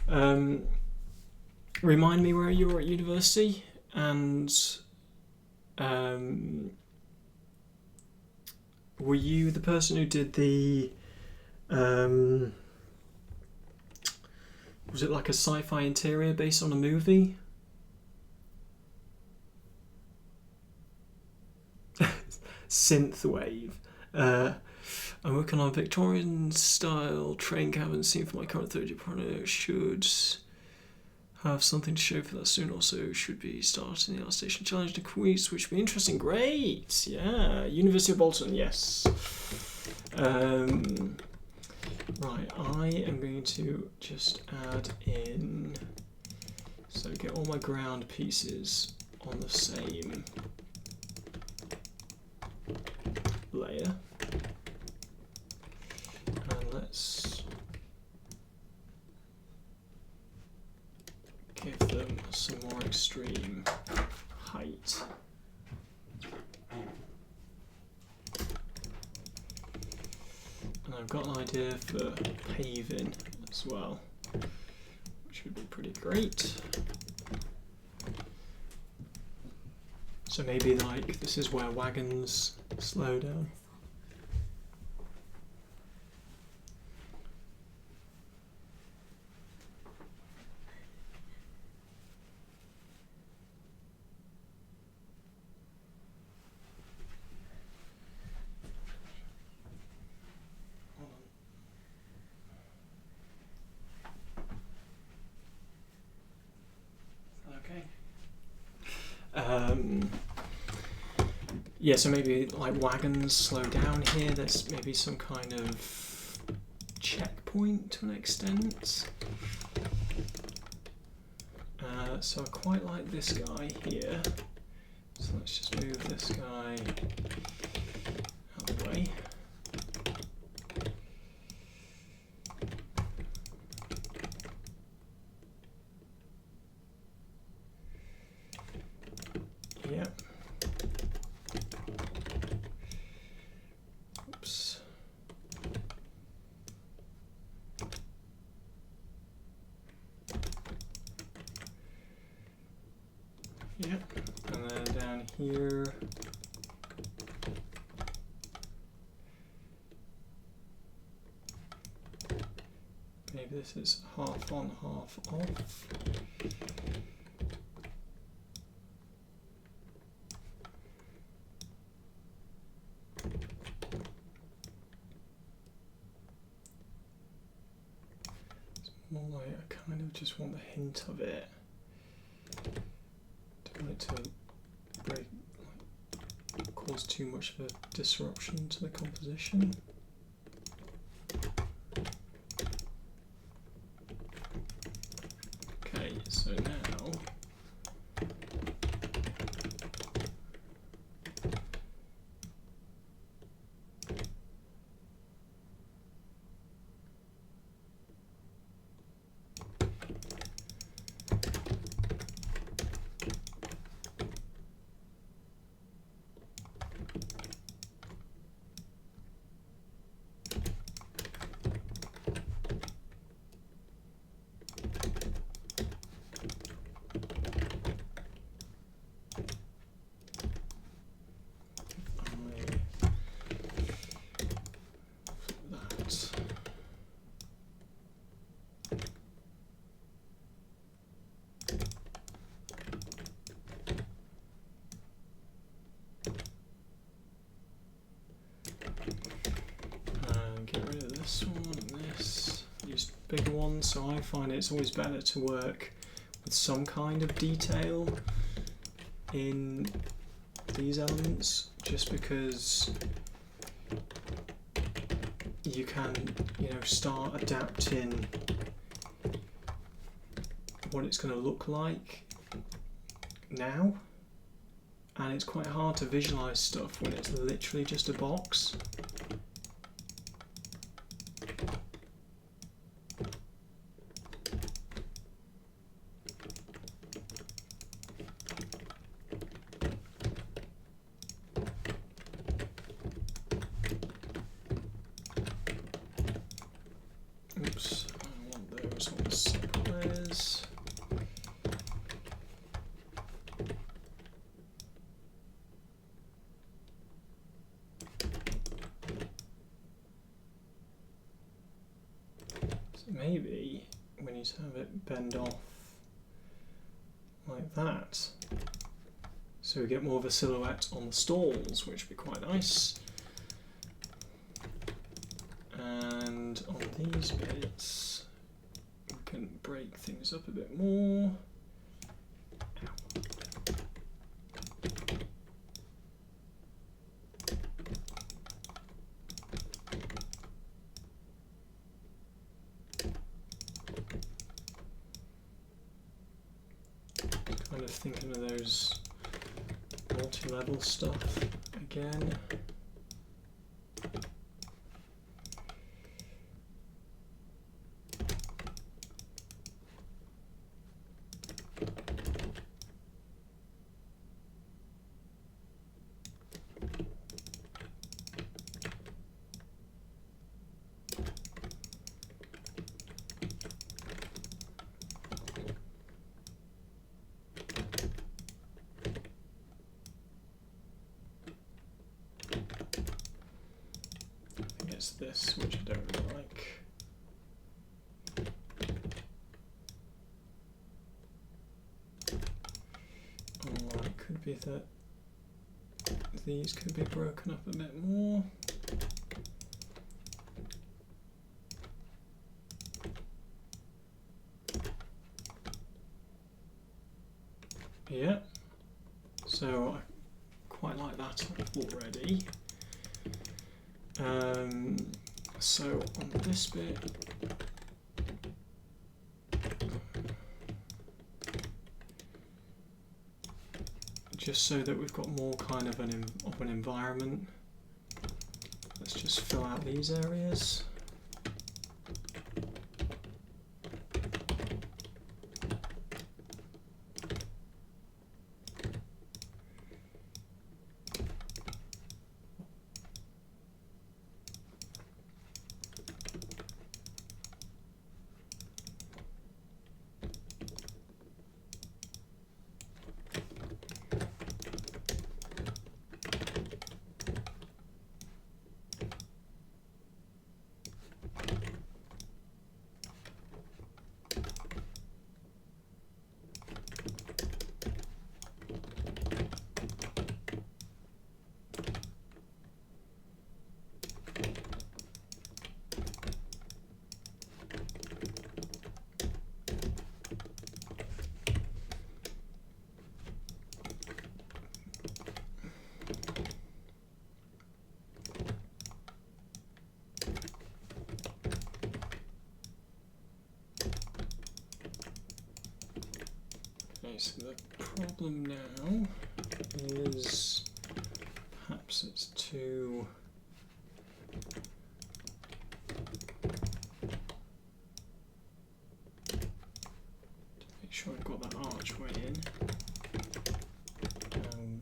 Remind me where you were at university, and were you the person who did the was it like a sci-fi interior based on a movie? Synthwave. I'm working on a Victorian style train cabin scene for my current third-year project. Should have something to show for that soon. Also should be starting the Art Station Challenge in a quiz, which would be interesting. Great! Yeah, University of Bolton, yes. Right, I am going to just add in, so get all my ground pieces on the same layer. And let's give them some more extreme height. And I've got an idea for paving as well, which would be pretty great. So maybe like this is where wagons slow down. Yeah, so maybe like wagons slow down here. There's maybe some kind of checkpoint to an extent. So I quite like this guy here. So let's just move this guy out of the way. Yep. Yep, and then down here, maybe this is half on, half off. It's more like I kind of just want a hint of it. Don't want it to break, like, cause too much of a disruption to the composition. Okay, so now this one and this, use bigger ones, so I find it's always better to work with some kind of detail in these elements, just because you can, you know, start adapting what it's going to look like now, and it's quite hard to visualize stuff when it's literally just a box. Oops, I want those on separate layers. So maybe we need to have it bend off like that, so we get more of a silhouette on the stalls, which would be quite nice. And on these bits, we can break things up a bit more. Kind of thinking of those multi-level stuff again. This, which I don't really like. Or it could be that these could be broken up a bit more. Yeah, so I quite like that already. So on this bit, just so that we've got more kind of an environment, let's just fill out these areas. Okay, so the problem now is perhaps it's too... Make sure I've got that archway in.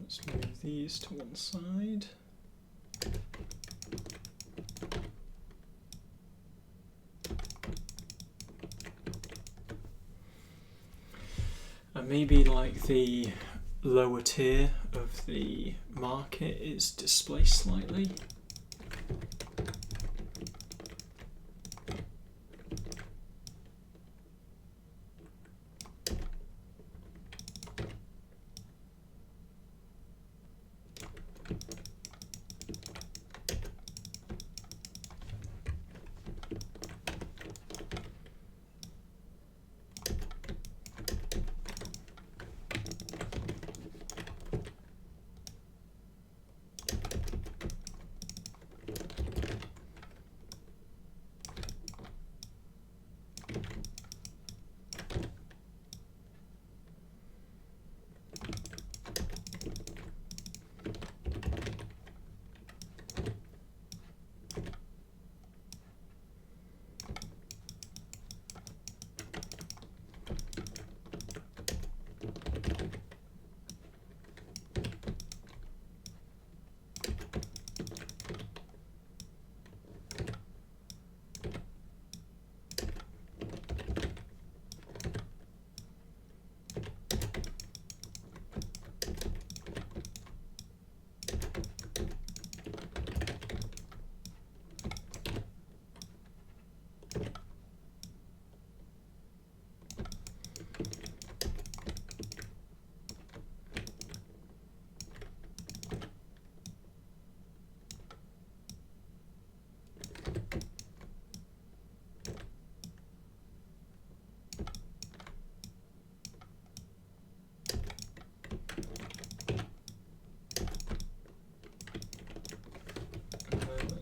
Let's move these to one side. And maybe like the lower tier of the market is displaced slightly.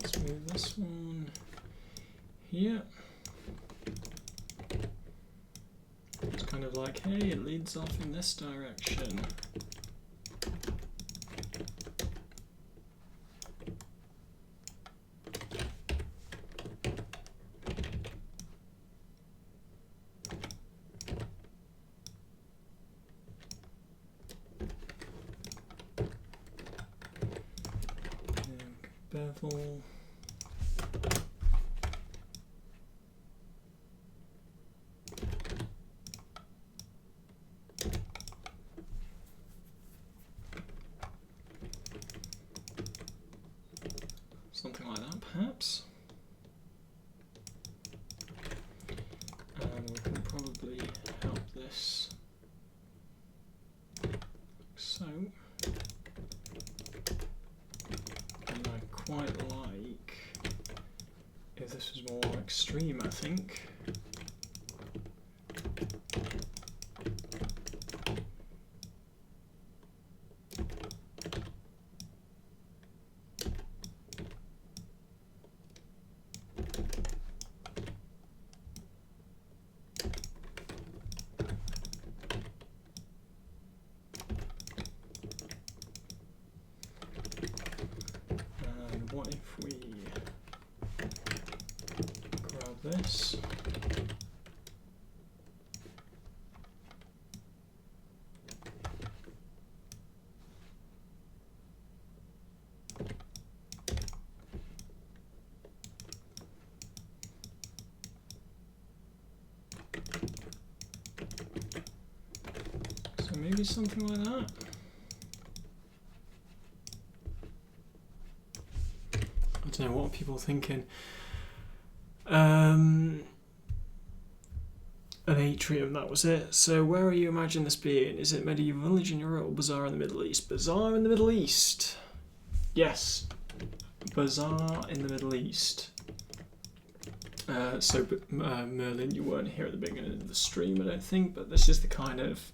Let's move this one here. It's kind of like, hey, it leads off in this direction. Bevel. Something like that, perhaps. And we can probably help this like so. And I quite like if this was more extreme, I think. What if we grab this? So maybe something like that. I don't know, what are people thinking? An atrium, that was it. So where do you imagine this being? Is it medieval village in Europe or bazaar in the Middle East? Bazaar in the Middle East. Yes, bazaar in the Middle East. Merlin, you weren't here at the beginning of the stream, I don't think, but this is the kind of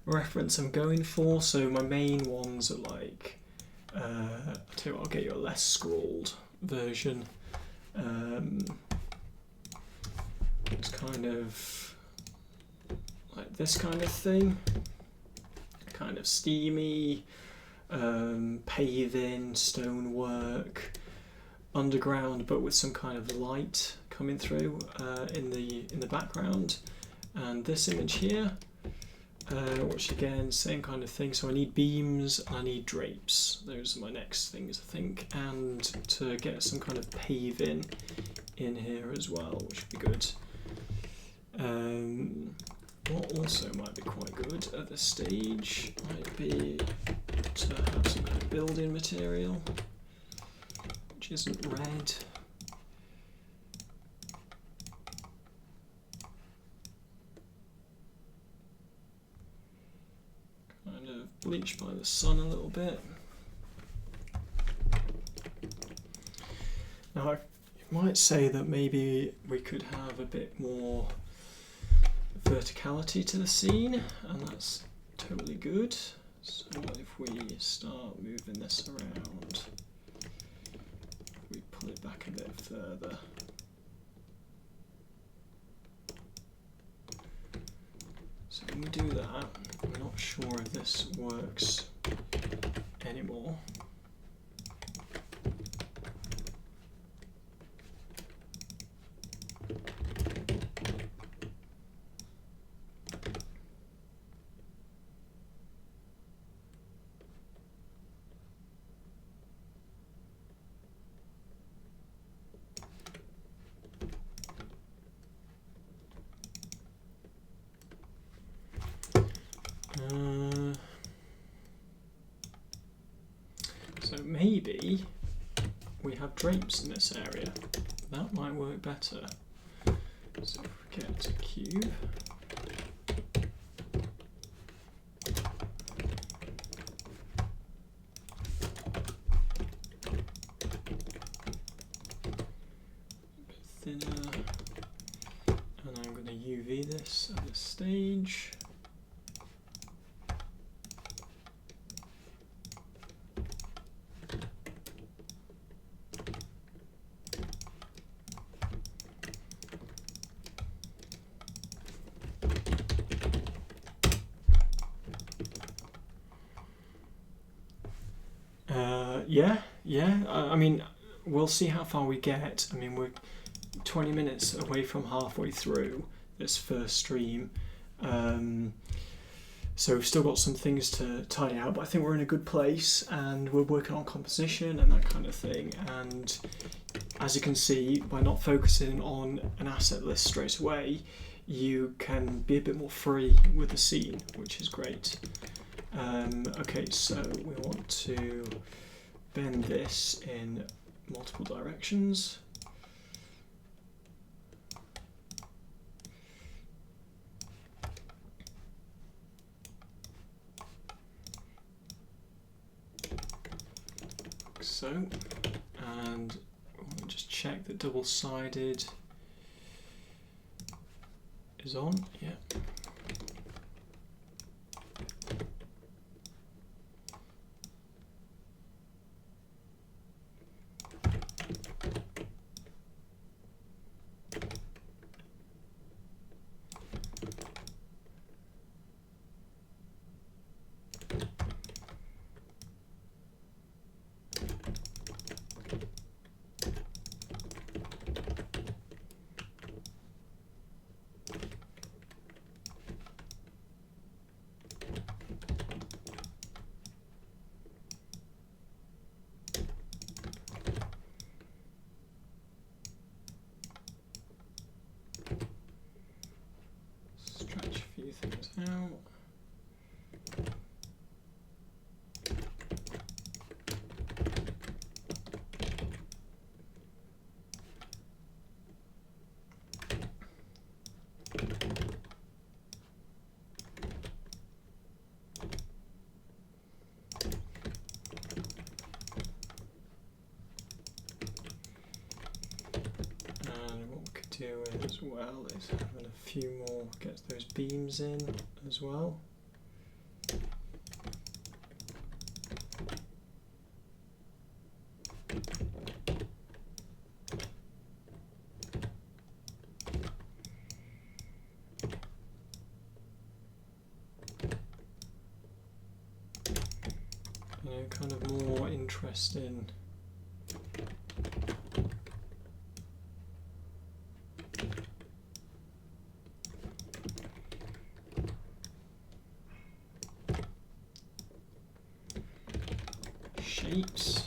reference I'm going for. So my main ones are like, I'll tell you what, I'll get you a less scrawled version. It's kind of like this kind of thing, kind of steamy, paving, stonework, underground, but with some kind of light coming through in the background. And this image here, which again, same kind of thing. So I need beams and I need drapes. Those are my next things, I think. And to get some kind of paving in here as well, which would be good. What also might be quite good at this stage might be to have some kind of building material, which isn't red. Kind of bleached by the sun a little bit. Now I might say that maybe we could have a bit more verticality to the scene, and that's totally good. So what if we start moving this around? We pull it back a bit further. So when we do that, I'm not sure if this works anymore. So maybe we have drapes in this area. That might work better. So if we get a cube, a bit thinner, and I'm going to UV this at this stage. Yeah. I mean, we'll see how far we get. I mean, we're 20 minutes away from halfway through this first stream. So we've still got some things to tidy out, but I think we're in a good place, and we're working on composition and that kind of thing. And as you can see, by not focusing on an asset list straight away, you can be a bit more free with the scene, which is great. Okay, so we want to bend this in multiple directions. Like so, and we'll just check that double-sided is on. Yeah. Stretch a few things out. And what we could do as well is having a few more, get those beams in as well. interesting. Shapes.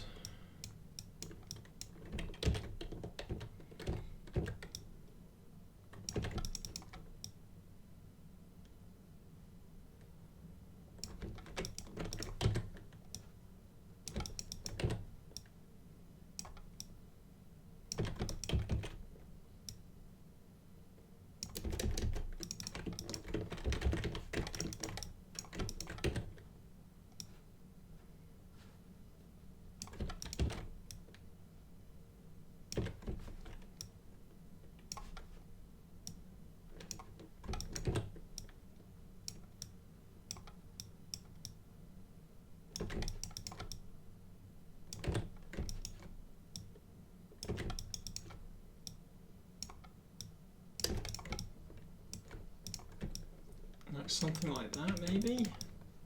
Like something like that, maybe.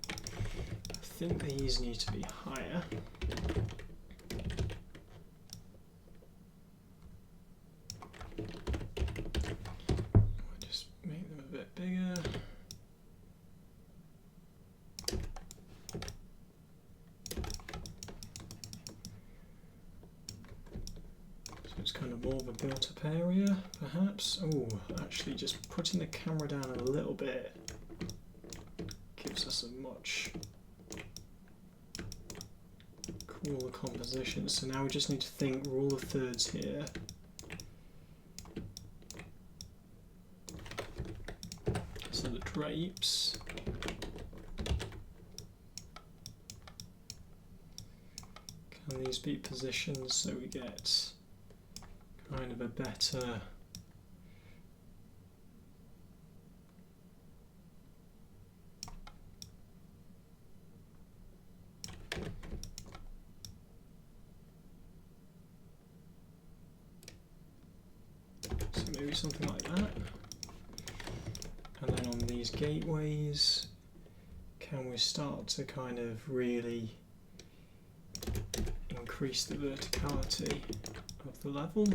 I think these need to be higher. I'll just make them a bit bigger. So it's kind of more of a built-up area, perhaps. Oh, actually, just putting the camera down a little bit gives us a much cooler composition. So now we just need to think rule of thirds here. So the drapes. Can these be positioned so we get kind of a better maybe something like that. And then on these gateways, can we start to kind of really increase the verticality of the level?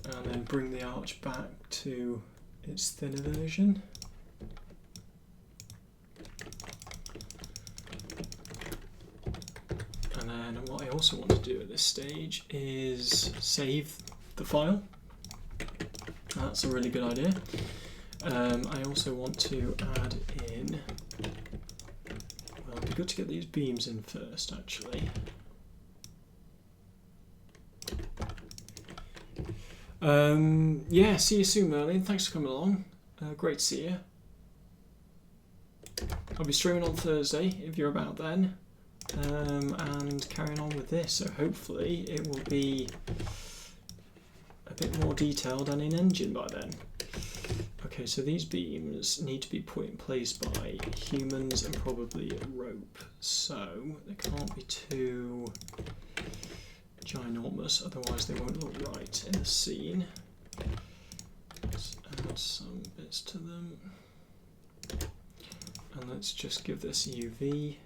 And then bring the arch back to its thinner version. And what I also want to do at this stage is save the file. That's a really good idea. I also want to add in, well, it'd be good to get these beams in first, actually. Yeah, see you soon, Merlin. Thanks for coming along. Great to see you. I'll be streaming on Thursday if you're about then. And carrying on with this, so hopefully it will be a bit more detailed and in engine by then. Okay, so these beams need to be put in place by humans and probably a rope, so they can't be too ginormous, otherwise they won't look right in the scene. Let's add some bits to them, and let's just give this UV.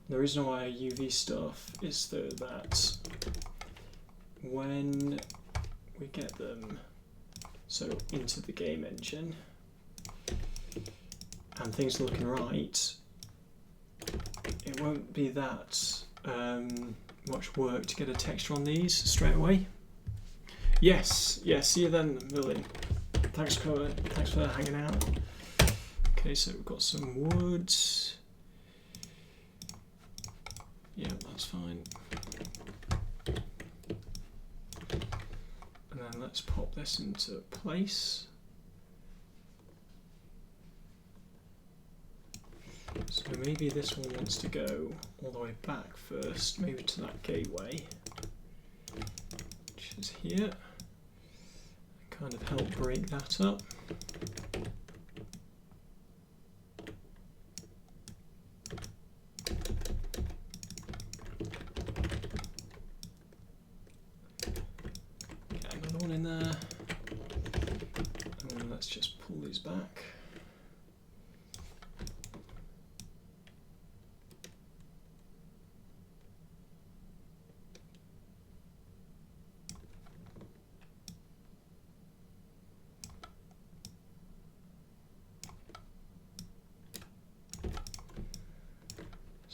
The reason why I UV stuff is that when we get them into the game engine and things are looking right, it won't be that much work to get a texture on these straight away. Yes, see you then, William. Thanks for hanging out. Okay, so we've got some wood. Yeah, that's fine. And then let's pop this into place. So maybe this one wants to go all the way back first, maybe to that gateway, which is here. Kind of help break that up.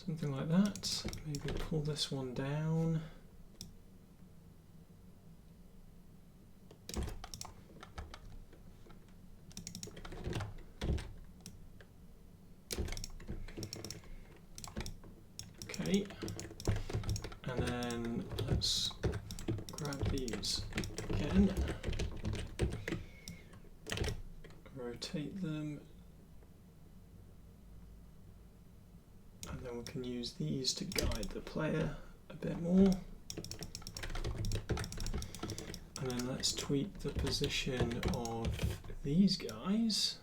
Something like that. Maybe pull this one down. Okay, and then let's grab these again, rotate them, and then we can use these to guide the player a bit more. And then let's tweak the position of these guys.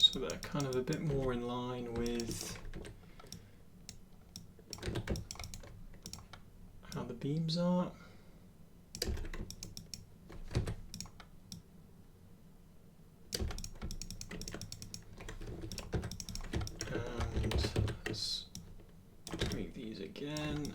So they're kind of a bit more in line with how the beams are. And let's tweak these again.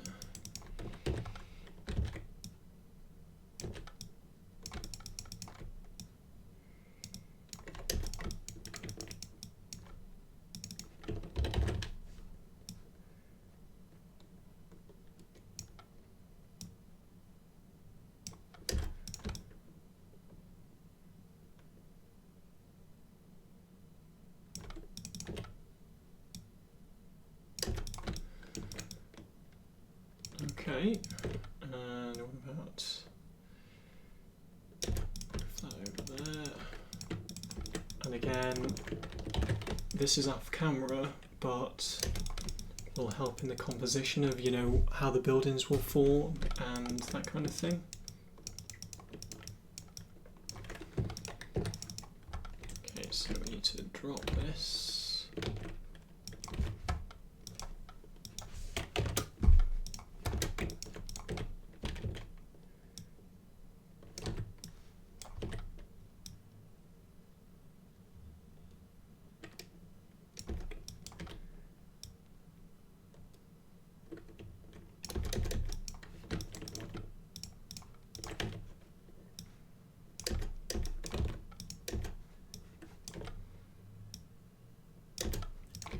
Okay, and what about that over there? And again, this is off camera, but will help in the composition of, you know, how the buildings will form and that kind of thing. Okay, so we need to drop this.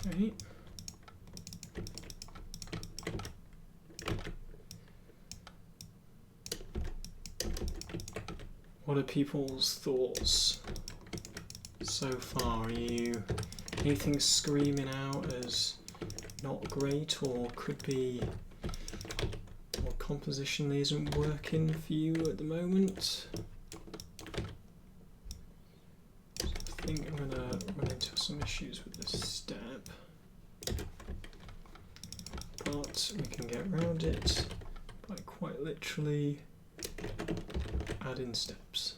Okay. What are people's thoughts so far? Are you anything screaming out as not great, or could be, or compositionally isn't working for you at the moment? I think I'm gonna run into some issues with this step, but we can get around it by quite literally adding steps.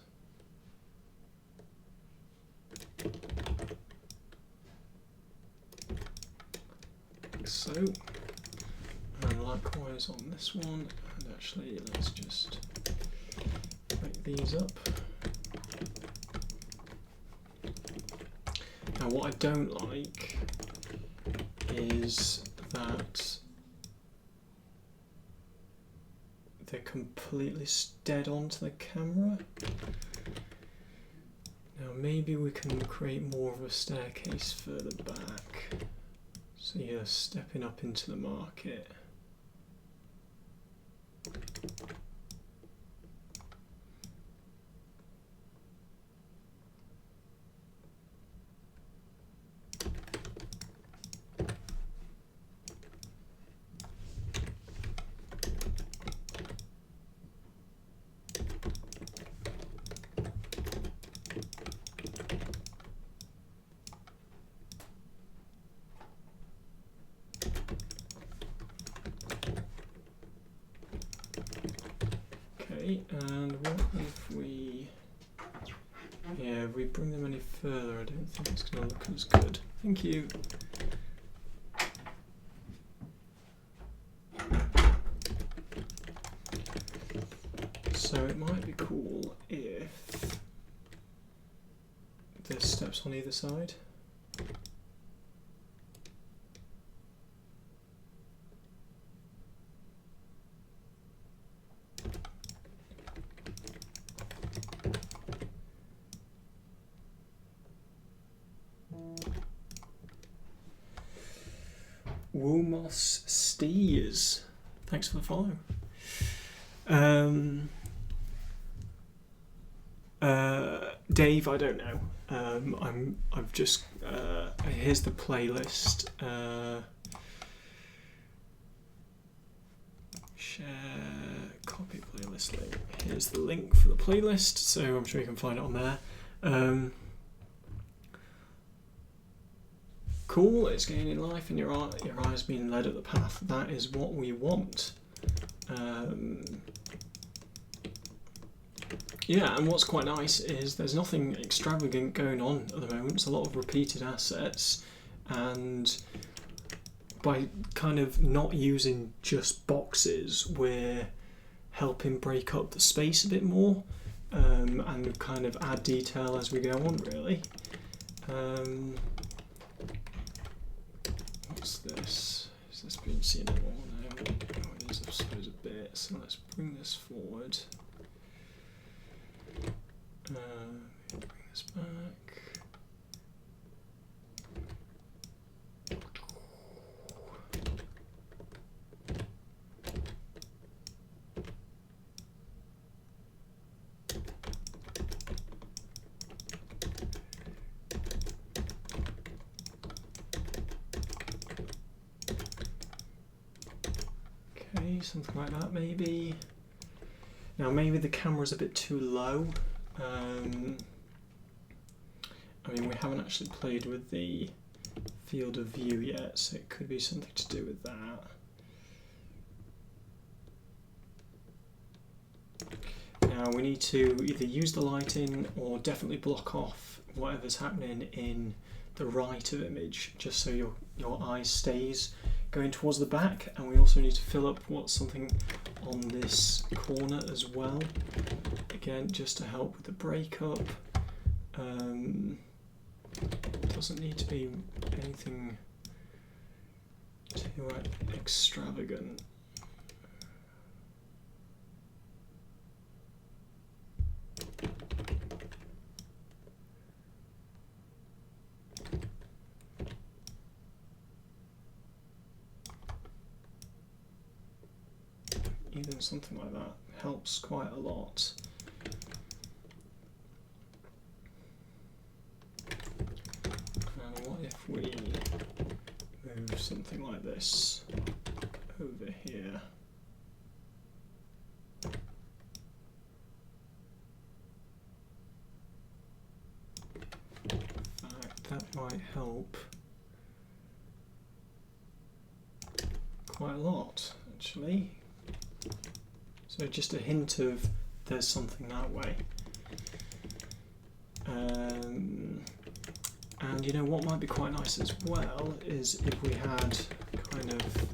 Like so, and likewise on this one, and actually let's just break these up. Now what I don't like is that they're completely dead onto the camera. Now maybe we can create more of a staircase further back, so you're stepping up into the market. And what if we, if we bring them any further, I don't think it's going to look as good. Thank you. So it might be cool if there's steps on either side. Woolmoss Steers, thanks for the follow. Dave, I don't know. I've just here's the playlist. Share copy playlist link. Here's the link for the playlist, so I'm sure you can find it on there. Cool, it's gaining life and your eyes being led up the path. That is what we want. Yeah, and what's quite nice is there's nothing extravagant going on at the moment. It's a lot of repeated assets, and by kind of not using just boxes, we're helping break up the space a bit more, and kind of add detail as we go on, really. What's this? Is this being seen at all? No, it is, I suppose, a bit. So let's bring this forward. Bring this back. Okay, something like that maybe. Now maybe the camera's a bit too low. I mean, we haven't actually played with the field of view yet, so it could be something to do with that. Now we need to either use the lighting or definitely block off whatever's happening in the right of image, just so your eye stays going towards the back. And we also need to fill up what's something on this corner as well, again just to help with the breakup. Doesn't need to be anything too extravagant. Even something like that helps quite a lot. And what if we move something like this over here? In fact, that might help quite a lot, actually. So just a hint of there's something that way. And you know what might be quite nice as well is if we had kind of,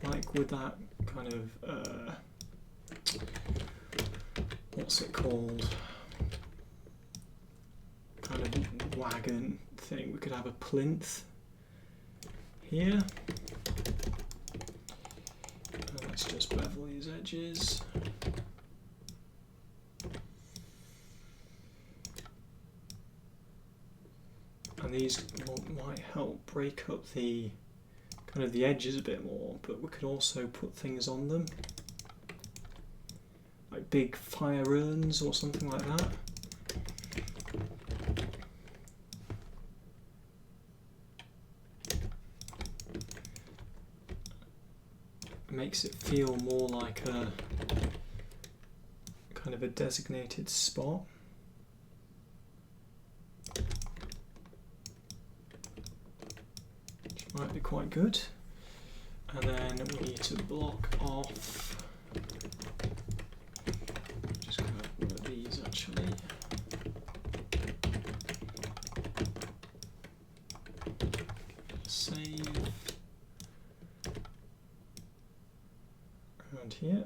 like with that kind of, what's it called? Kind of wagon thing. We could have a plinth here. Let's just bevel these edges. And these might help break up the kind of the edges a bit more, but we could also put things on them, like big fire urns or something like that. It makes it feel more like a kind of a designated spot. Might be quite good. And then we need to block off, just grab one of these actually. Save around here.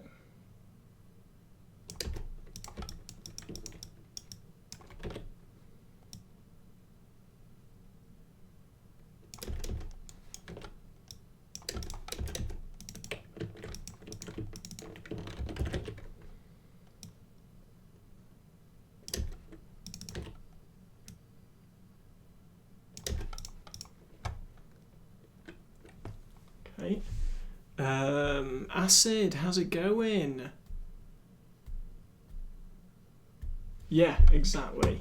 Okay. Acid, how's it going? Yeah, exactly.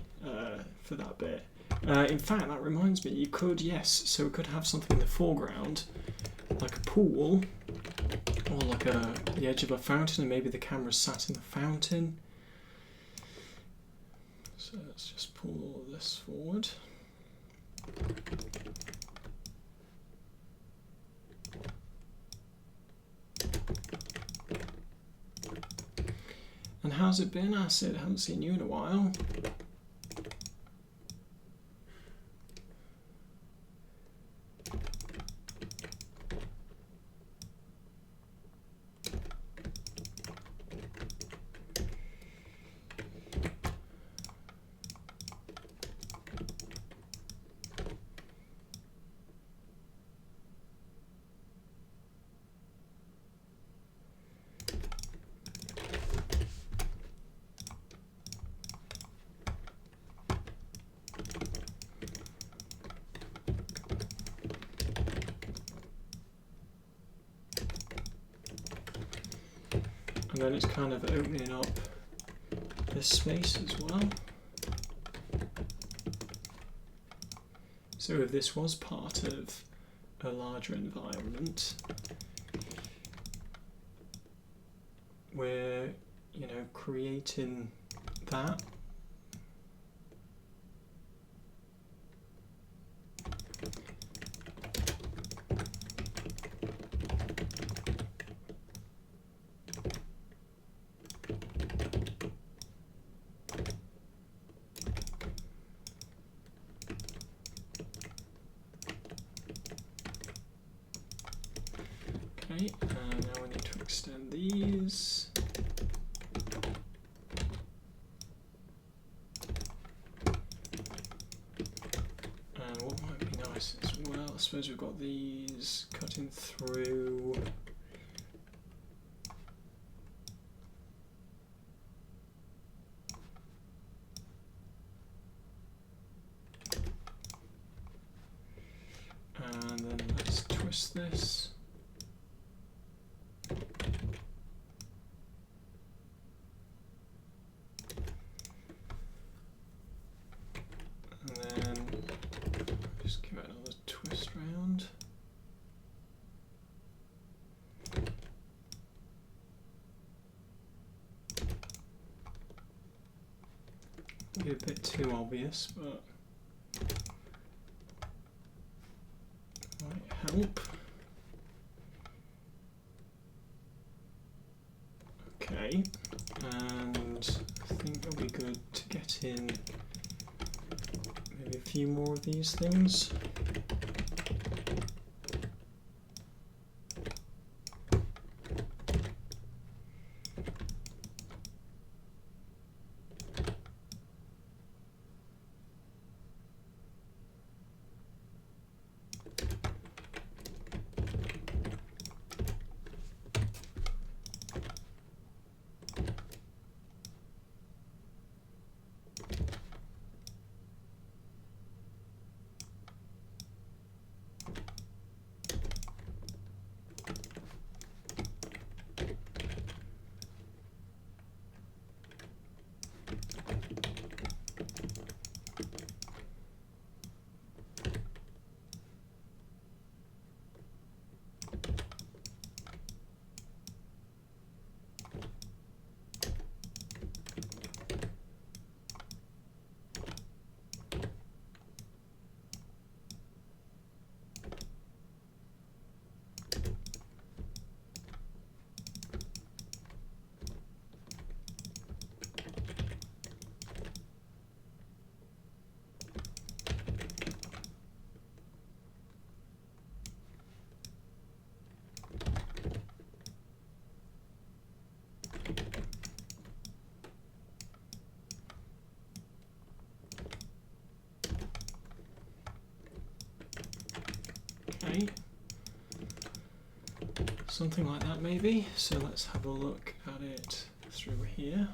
For that bit. In fact, that reminds me, you could, yes, so we could have something in the foreground, like a pool, or like the edge of a fountain, and maybe the camera's sat in the fountain. So let's just pull all of this forward. And how's it been, Acid? I haven't seen you in a while. And then it's kind of opening up this space as well. So if this was part of a larger environment, we're, you know, creating that. Okay, now we need to extend these. And what might be nice as well, I suppose we've got these cutting through. And then let's twist this. And then just give it another twist round. Maybe a bit too obvious, but might help. Okay, and I think it'll be good to get in maybe a few more of these things. Okay, something like that maybe. So let's have a look at it through here.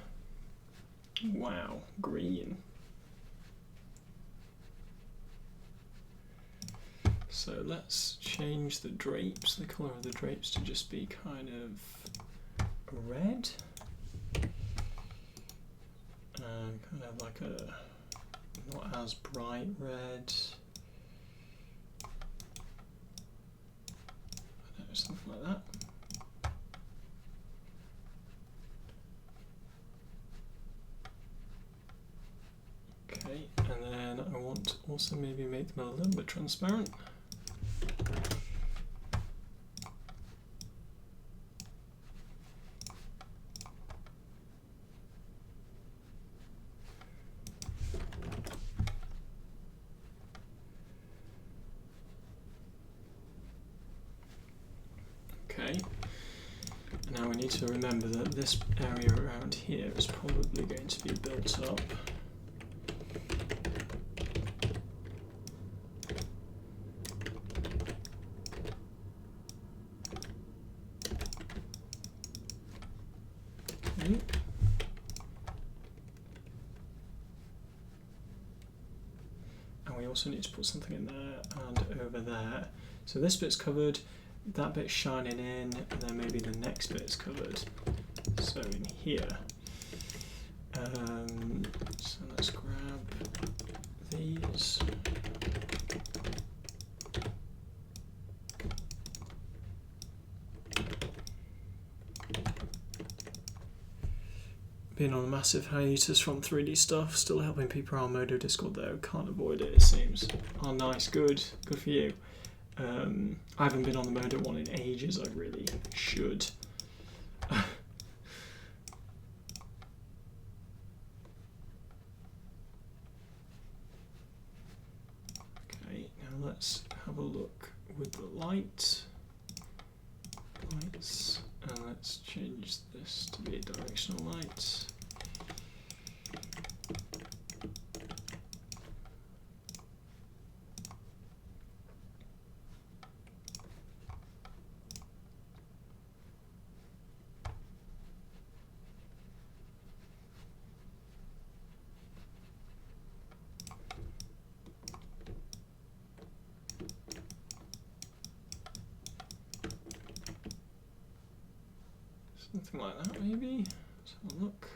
Wow, green. So let's change the drapes, the colour of the drapes, to just be kind of red. Kind of like a not as bright red. I don't know, something like that. Okay, and then I want to also maybe make them a little bit transparent. Okay, now we need to remember that this area around here is probably going to be built up. Okay. And we also need to put something in there and over there. So this bit's covered, that bit's shining in, and then maybe the next bit is covered. So in here. So let's grab these. Been on a massive hiatus from 3D stuff, still helping people around Modo Discord though, can't avoid it seems. Oh nice, good for you. I haven't been on the Modo one in ages, I really should. Okay, now let's have a look with the lights, and let's change this to be a directional light. Something like that maybe. Let's have a look.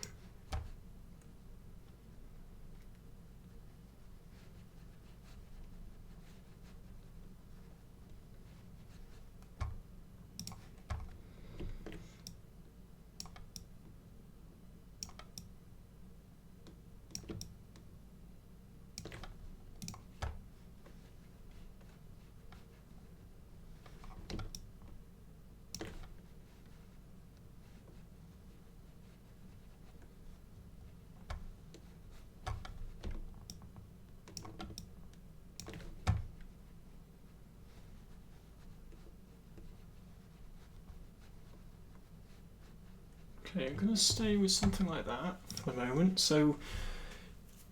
Okay, I'm going to stay with something like that for the moment. So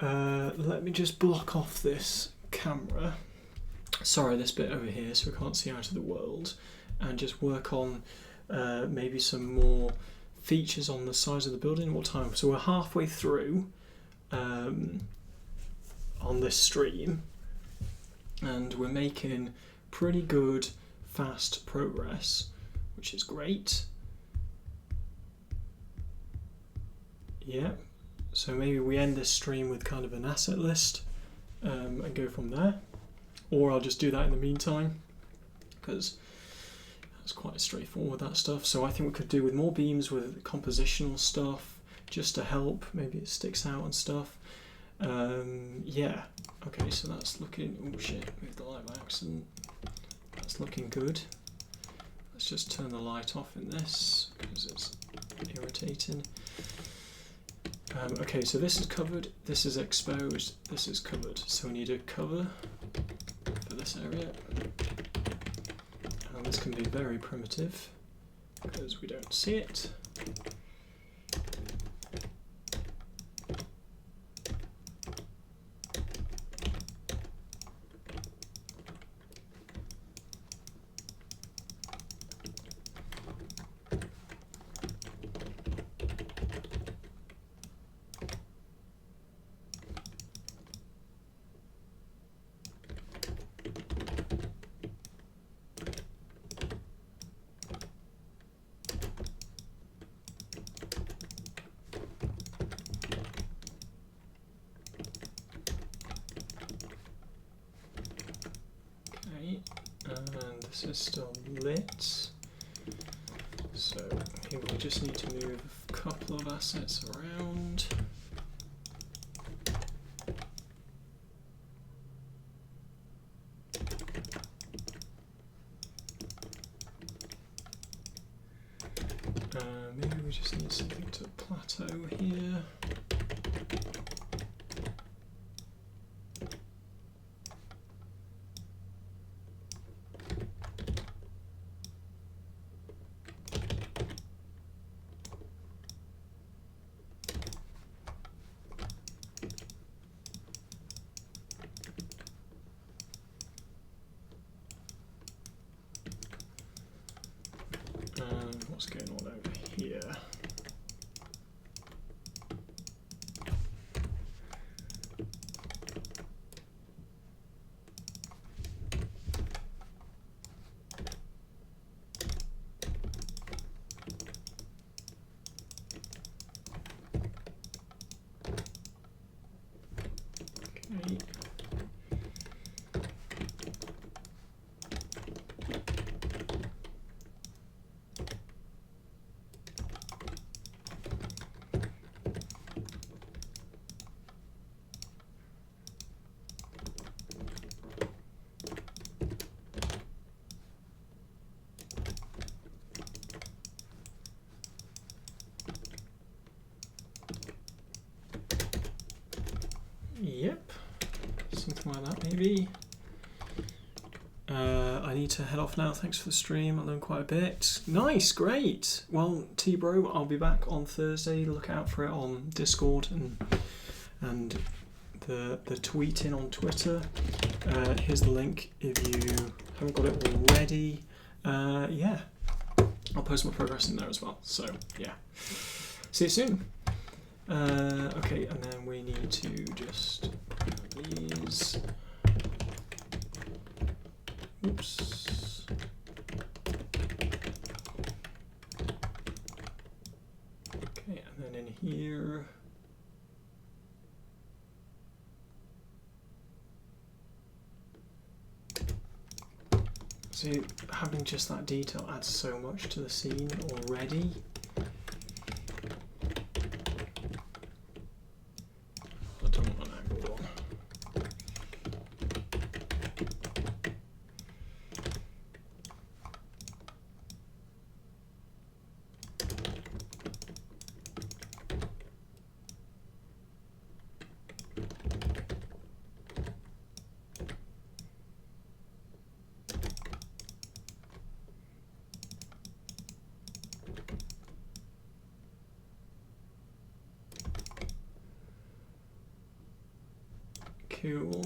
let me just block off this camera. Sorry, this bit over here, so we can't see out of the world, and just work on maybe some more features on the sides of the building. What time? So we're halfway through on this stream, and we're making pretty good, fast progress, which is great. Yeah, so maybe we end this stream with kind of an asset list and go from there. Or I'll just do that in the meantime, because that's quite straightforward, that stuff. So I think we could do with more beams with compositional stuff, just to help. Maybe it sticks out and stuff. Yeah, okay, so that's looking, oh shit, move the light by accident. That's looking good. Let's just turn the light off in this, because it's irritating. Okay, so this is covered, this is exposed, this is covered. So we need a cover for this area. And this can be very primitive because we don't see it. This is still lit. So here we just need to move a couple of assets around. Maybe we just need something to plateau here. What's going on over here? Okay. Yep, something like that maybe. I need to head off now. Thanks for the stream. I learned quite a bit. Nice, great. Well, T-Bro, I'll be back on Thursday. Look out for it on Discord and the tweeting on Twitter. Here's the link if you haven't got it already. Yeah, I'll post my progress in there as well. So yeah, see you soon. Okay, and then we need to just grab these. Oops. Okay, and then in here. See, having just that detail adds so much to the scene already. Cool.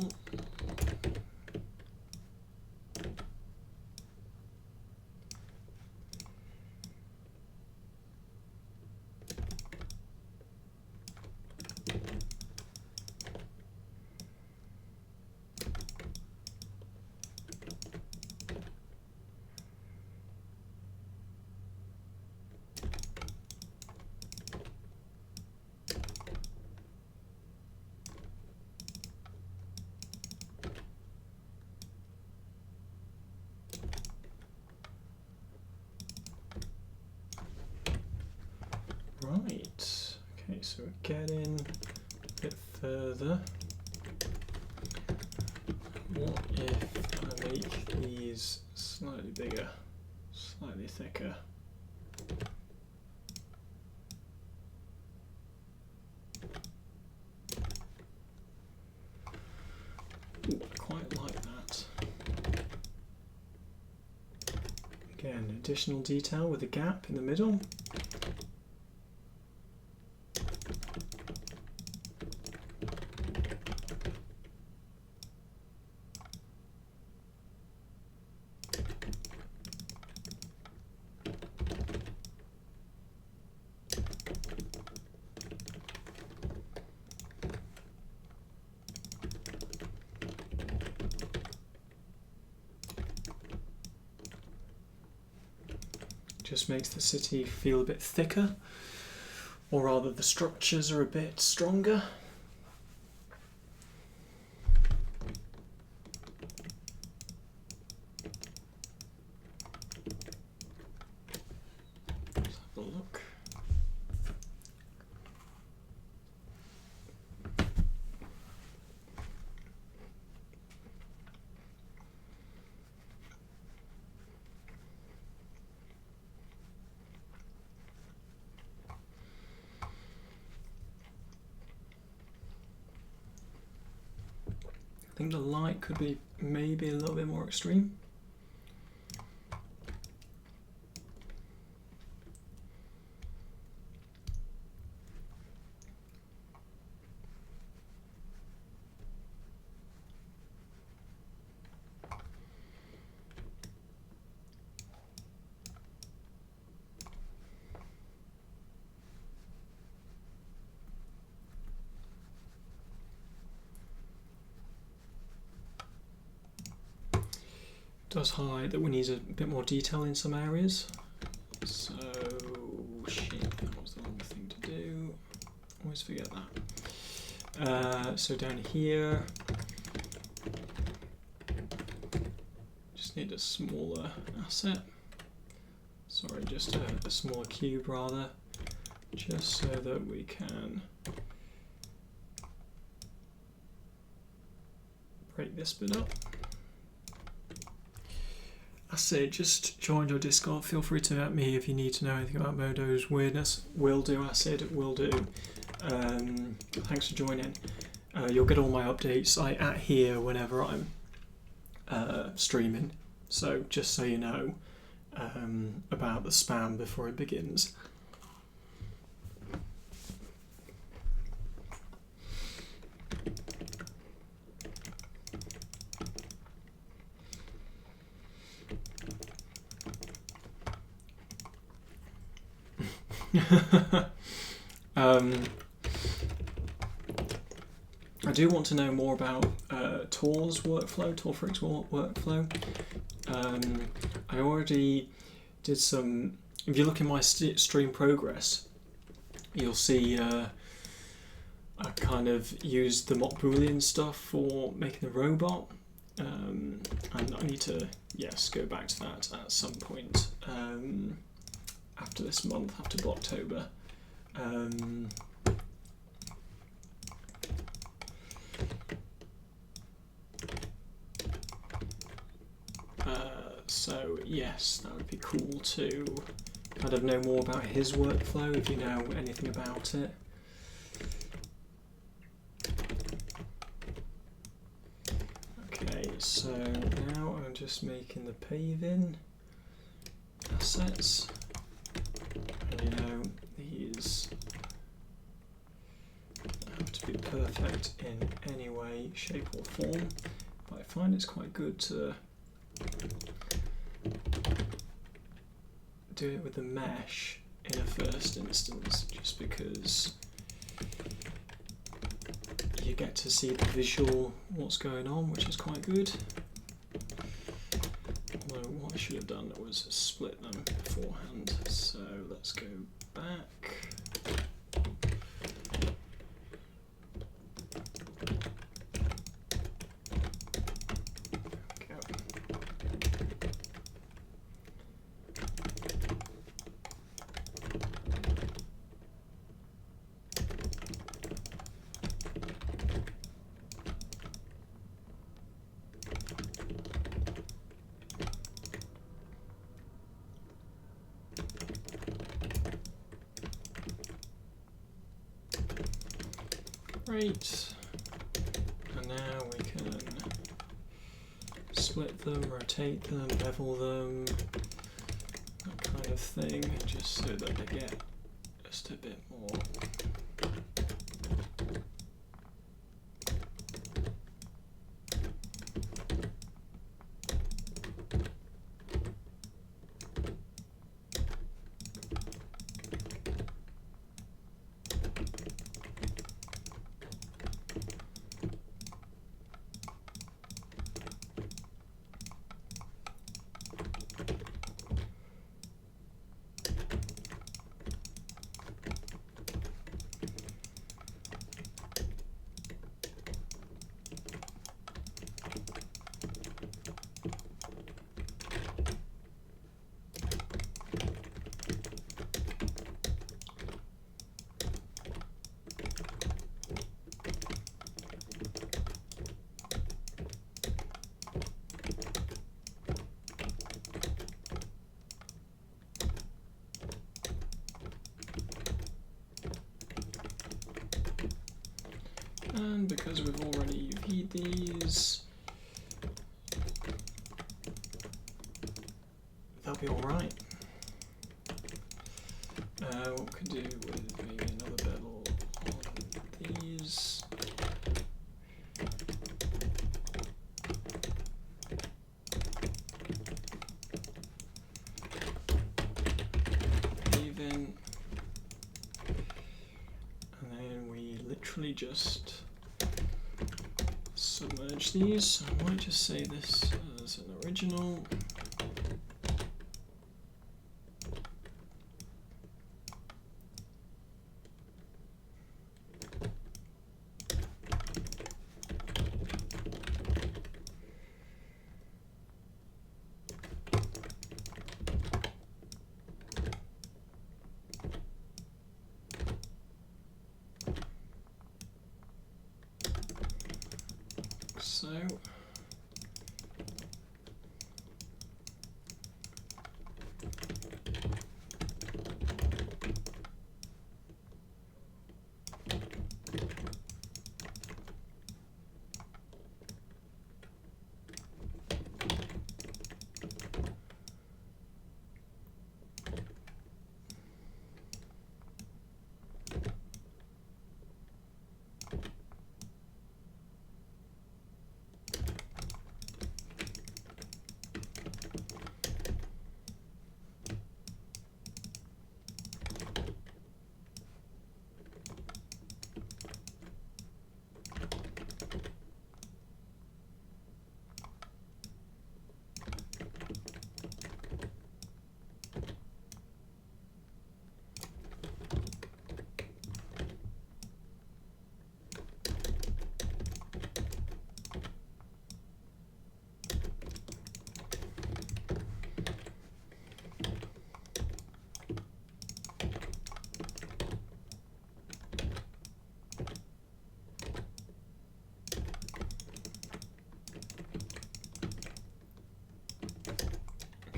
Right, okay, so we're getting a bit further. What if I make these slightly bigger, slightly thicker? Ooh, I quite like that. Again, additional detail with a gap in the middle. Just makes the city feel a bit thicker, or rather the structures are a bit stronger. I think the light could be maybe a little bit more extreme. Does highlight that we need a bit more detail in some areas. So, shit, that was the wrong thing to do. Always forget that. So down here, just need a smaller asset. Sorry, just a smaller cube rather, just so that we can break this bit up. Acid, just joined your Discord. Feel free to at me if you need to know anything about Modo's weirdness. Will do, Acid, will do. Thanks for joining. You'll get all my updates at here whenever I'm streaming. So just so you know about the spam before it begins. I do want to know more about Tor's workflow, Torfreak's workflow. I already did some. If you look in my stream progress, you'll see I kind of used the mock boolean stuff for making the robot, and I need to go back to that at some point. After this month, after Blocktober. So yes, that would be cool to kind of know more about his workflow if you know anything about it. Okay, so now I'm just making the paving assets. You know, these have to be perfect in any way, shape or form, but I find it's quite good to do it with the mesh in a first instance, just because you get to see the visual, what's going on, which is quite good. Although what I should have done was split them beforehand. So let's go back. Great, and now we can split them, rotate them, bevel them, that kind of thing, just so that they get just a bit more. And because we've already UV'd these, they'll be alright. What we could do with maybe another bevel on these. Even. And then we literally just submerge these. So I might just say this as an original. So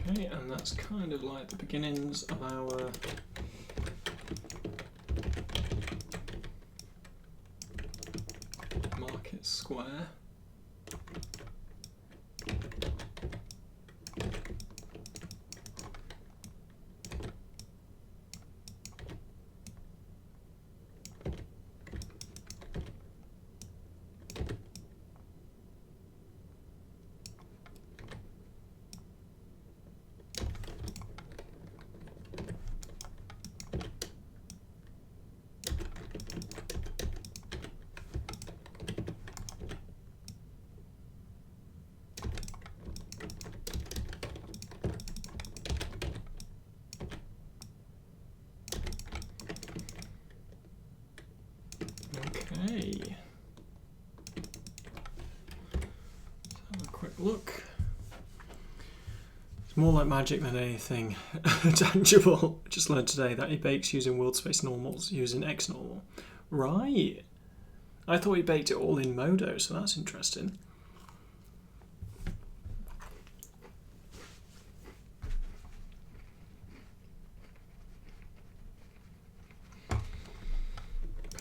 okay, and that's kind of like the beginnings of our market square. Okay, let's have a quick look. It's more like magic than anything tangible. I just learned today that he bakes using world space normals, using X normal. Right. I thought he baked it all in Modo, so that's interesting.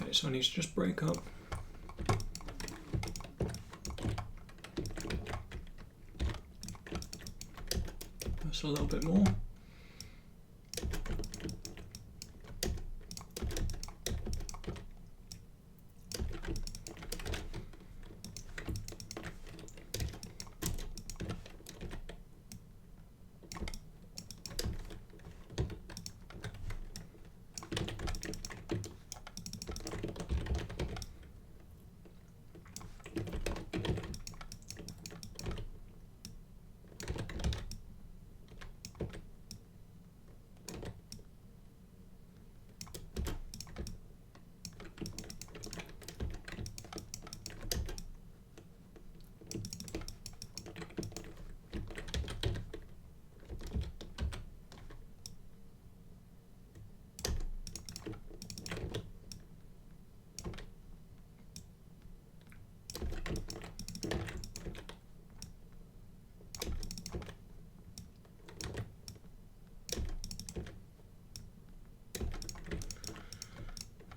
Okay, so I need to just break up. Just a little bit more.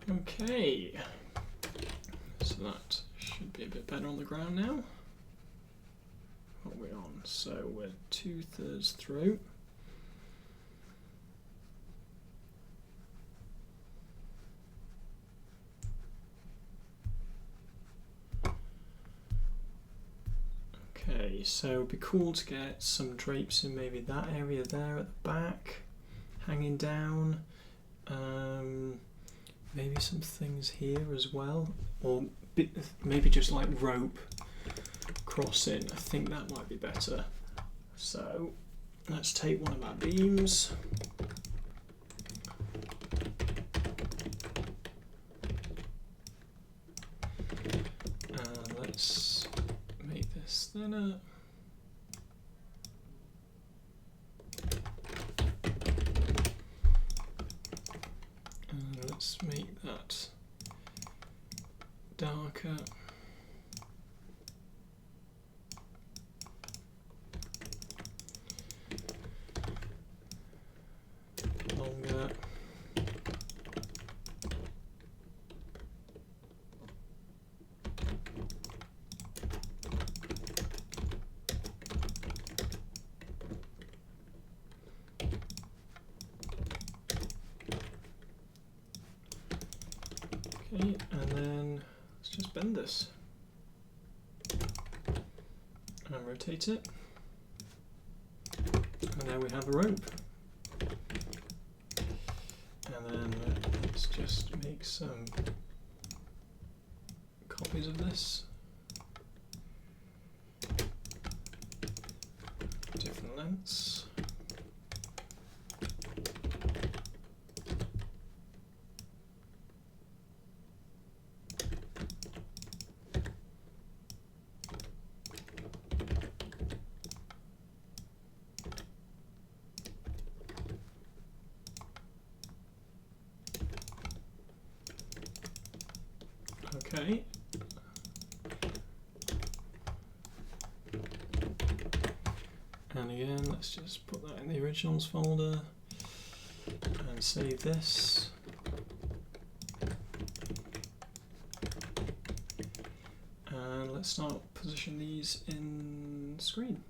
Okay, so So that should be a bit better on the ground now. What are we on? So we're 2/3 through. Okay, so it'd be cool to get some drapes in maybe that area there at the back, hanging down. Maybe some things here as well, or maybe just like rope crossing. I think that might be better. So let's take one of our beams. And let's make this thinner. And let's make that darker. Longer. Okay, and then let's just bend this and rotate it, and now we have a rope. And then let's just make some copies of this, different lengths. Okay. And again, let's just put that in the originals folder and save this. And let's start position these in the screen.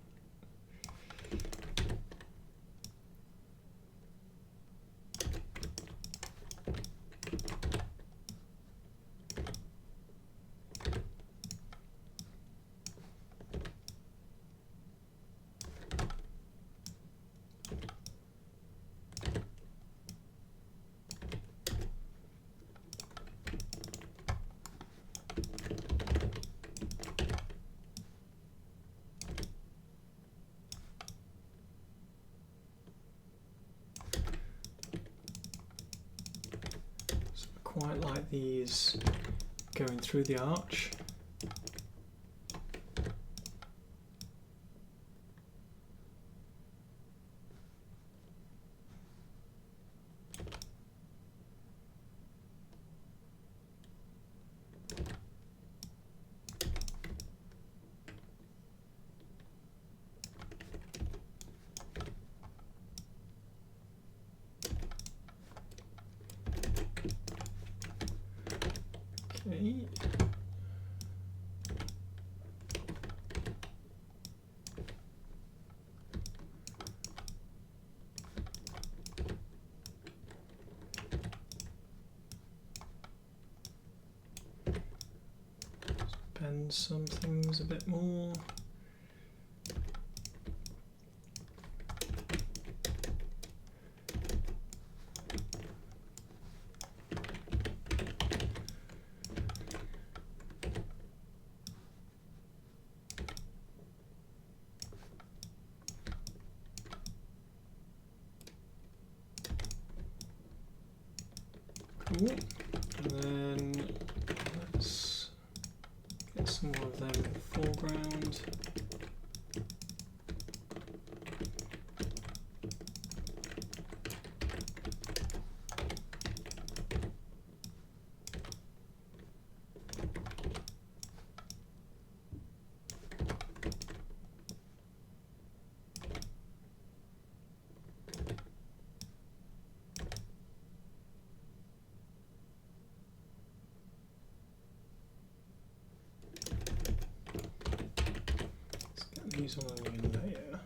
Quite like these going through the arch. Okay. Bend some things a bit more. Cool. And then let's get some more of them in the foreground. these on a new layer.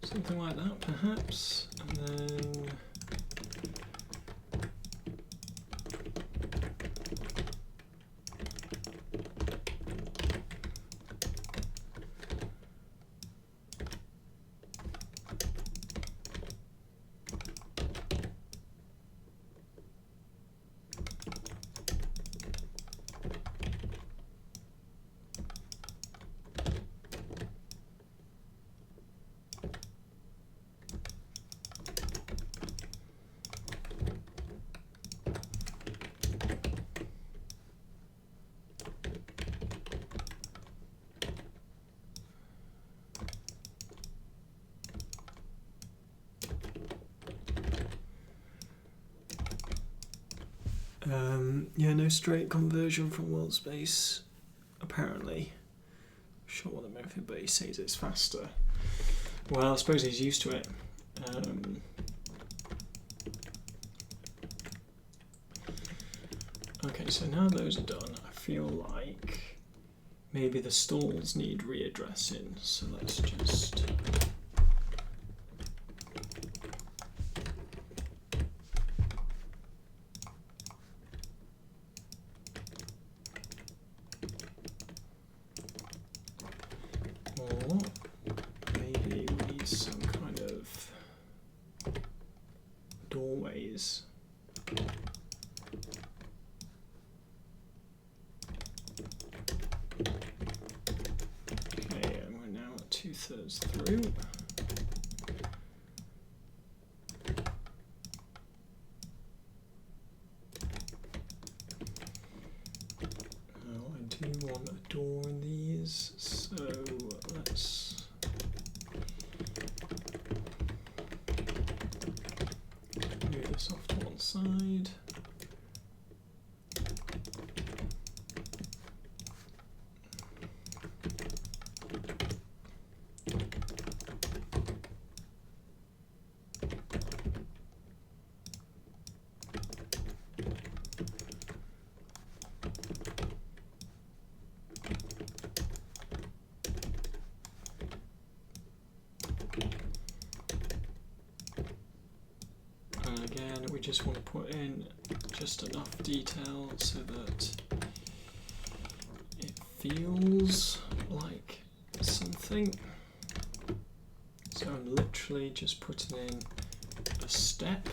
Something like that, perhaps, and then yeah, no straight conversion from world space, apparently. Sure what the method, but he says it's faster. Well, I suppose he's used to it. Okay, so now those are done, I feel like maybe the stalls need readdressing, so let's just... maybe we need some kind of doorways. Okay, and we're now at 2/3 through. Now I do want a door in these, so let's move this off to one side. And again, we just want to put in just enough detail so that it feels like something. So I'm literally just putting in a step.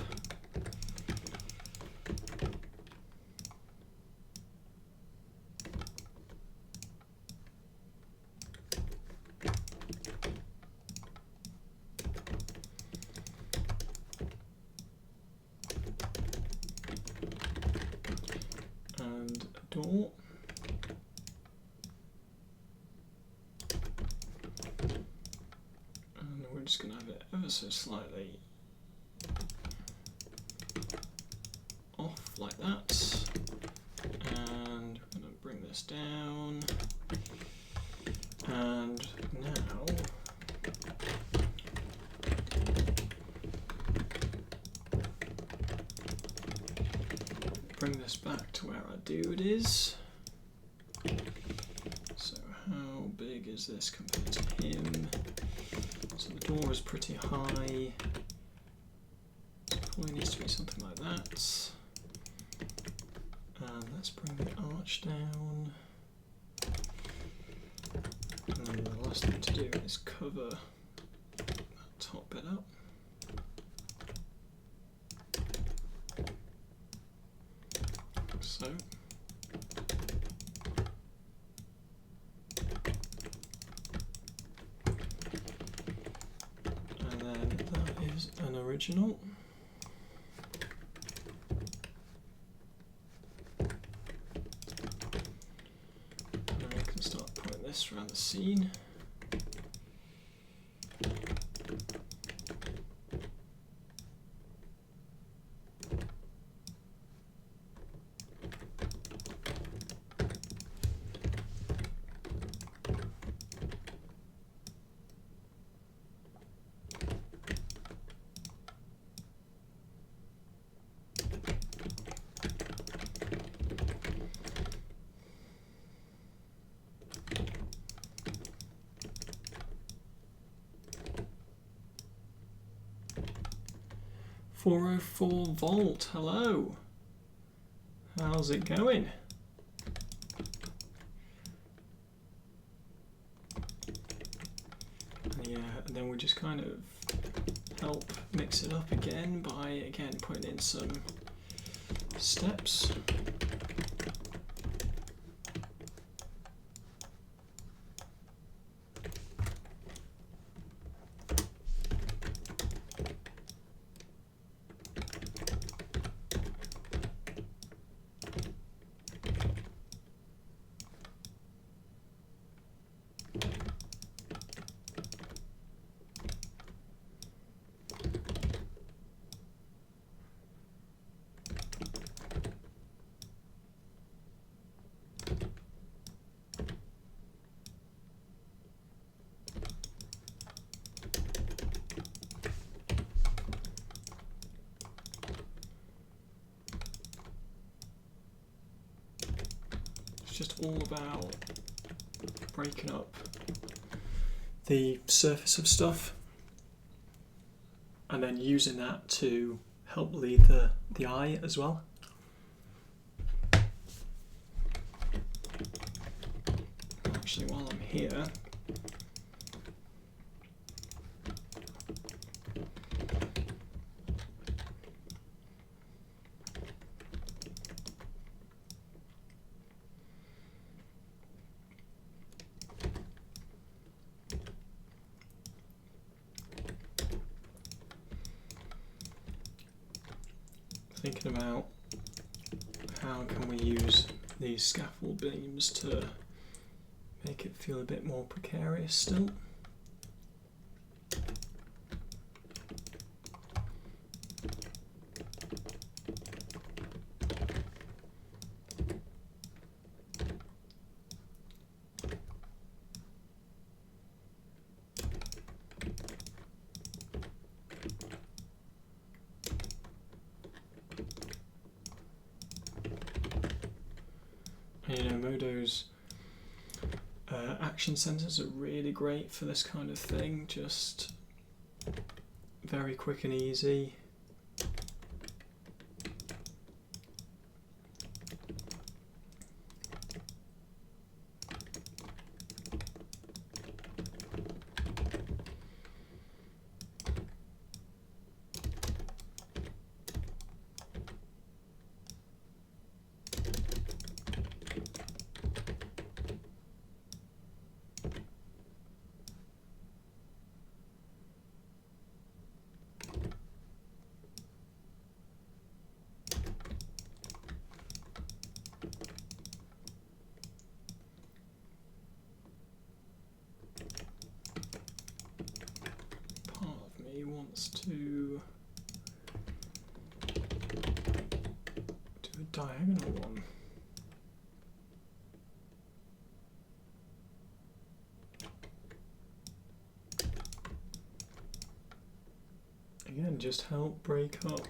And a door. And we're just going to have it ever so slightly off like that. And we're going to bring this down. And now bring this back to where our dude is. So how big is this compared to him? So the door is pretty high. probably needs to be something like that. And let's bring the arch down. And then the last thing to do is cover that top bit up. So. And then that is an original. Around the scene. .404 volt, hello. How's it going? Yeah, and then we just kind of help mix it up again by, again, putting in some steps. Just all about breaking up the surface of stuff and then using that to help lead the eye as well. Actually, while I'm here, thinking about how can we use these scaffold beams to make it feel a bit more precarious still. You know, Modo's action sensors are really great for this kind of thing, just very quick and easy. Wants to do a diagonal one. Again, just help break up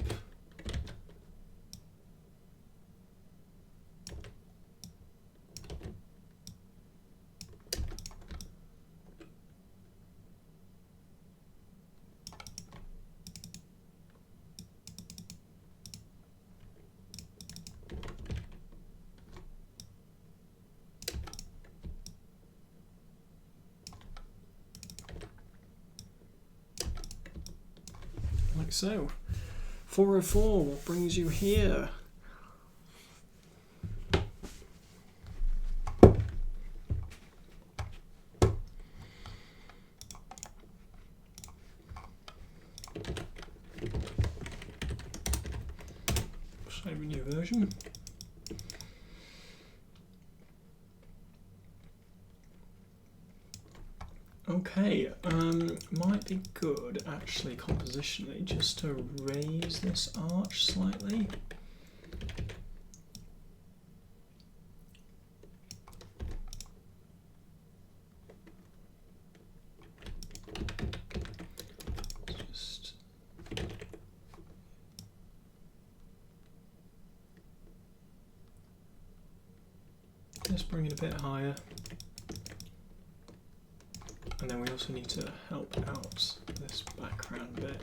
like so. 404, what brings you here? Save a new version. Okay, might be good actually compositionally just to raise this arch slightly. Just bring it a bit higher. And then we also need to help out this background bit.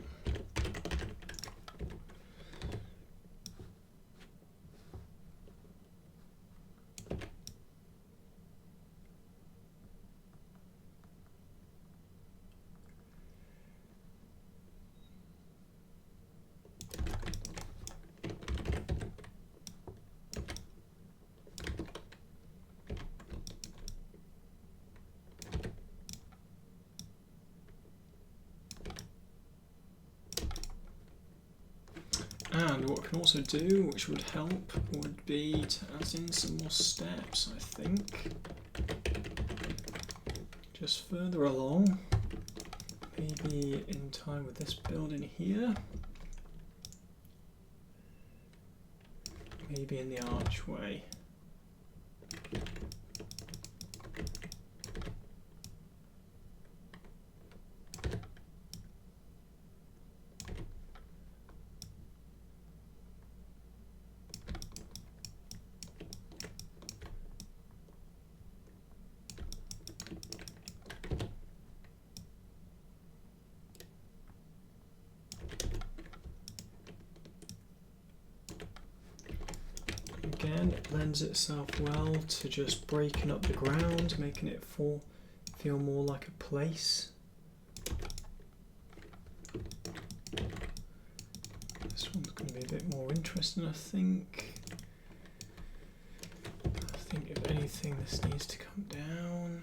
And what we can also do, which would help, would be to add in some more steps, I think. Just further along, maybe in time with this building here. Maybe in the archway. Again, it lends itself well to just breaking up the ground, making it feel more like a place. This one's going to be a bit more interesting, I think. I think if anything, this needs to come down.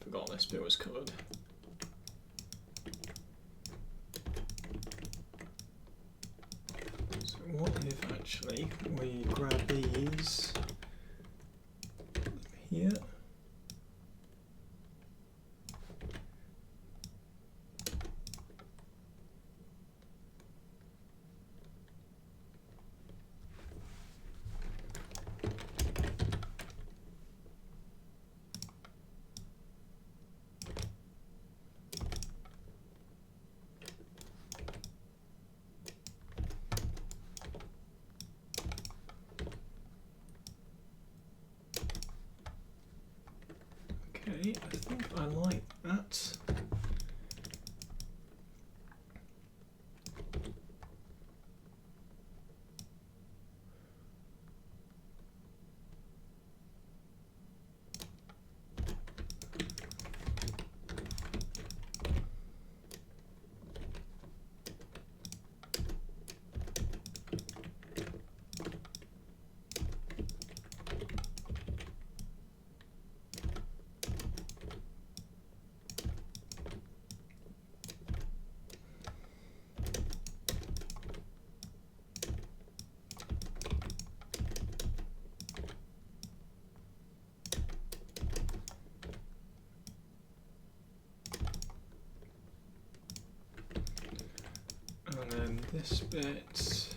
Forgot this bit was coloured. So what if actually we grab these here? Okay, I think I like that. And then this bit.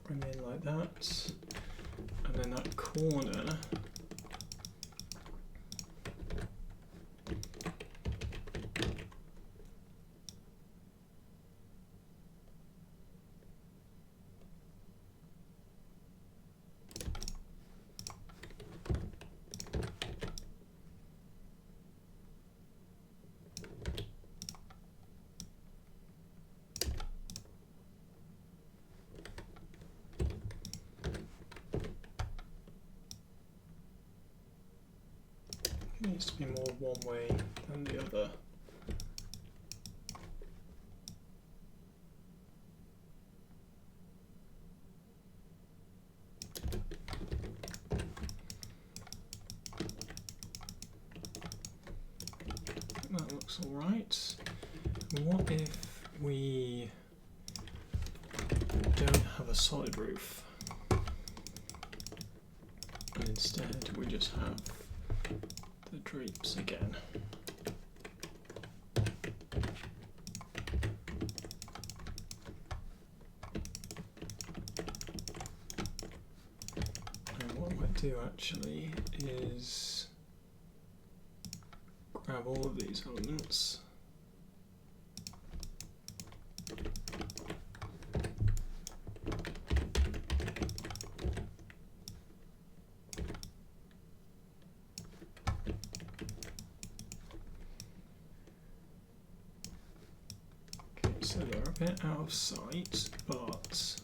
Bring in like that, and then that corner. needs to be more one way than the other. That looks all right. What if we don't have a solid roof, and instead we just have the drapes again? And what I might do actually is grab all of these elements, so they're a bit out of sight, but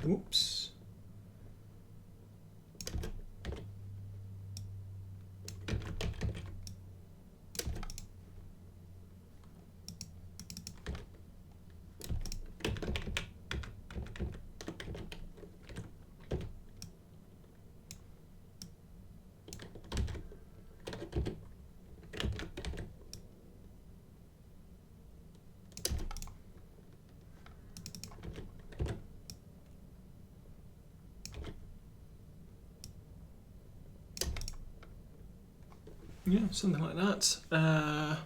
whoops. Yeah, something like that.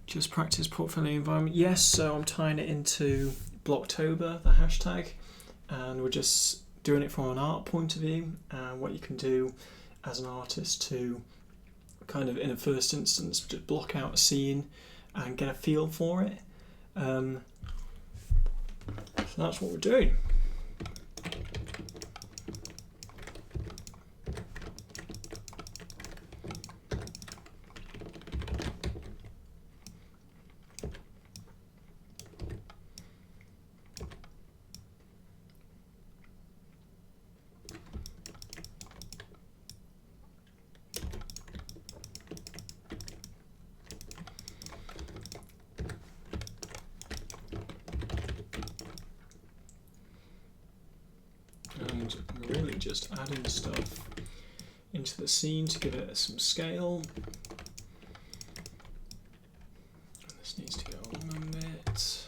Just practice portfolio environment. Yes, so I'm tying it into Blocktober, the hashtag, and we're just doing it from an art point of view, and what you can do as an artist to kind of, in a first instance, just block out a scene and get a feel for it. So that's what we're doing. And really just adding stuff into the scene to give it some scale. This needs to go on a bit.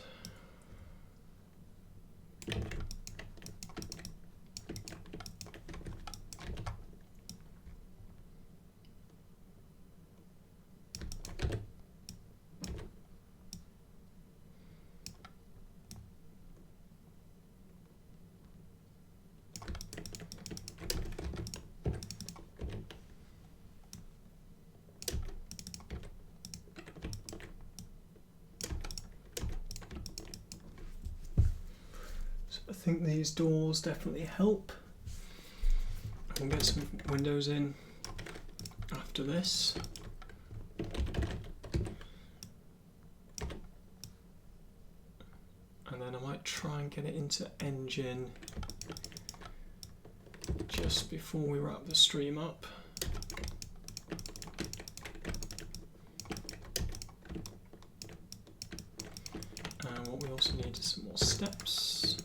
I think these doors definitely help. I can get some windows in after this. And then I might try and get it into engine just before we wrap the stream up. also need some more steps.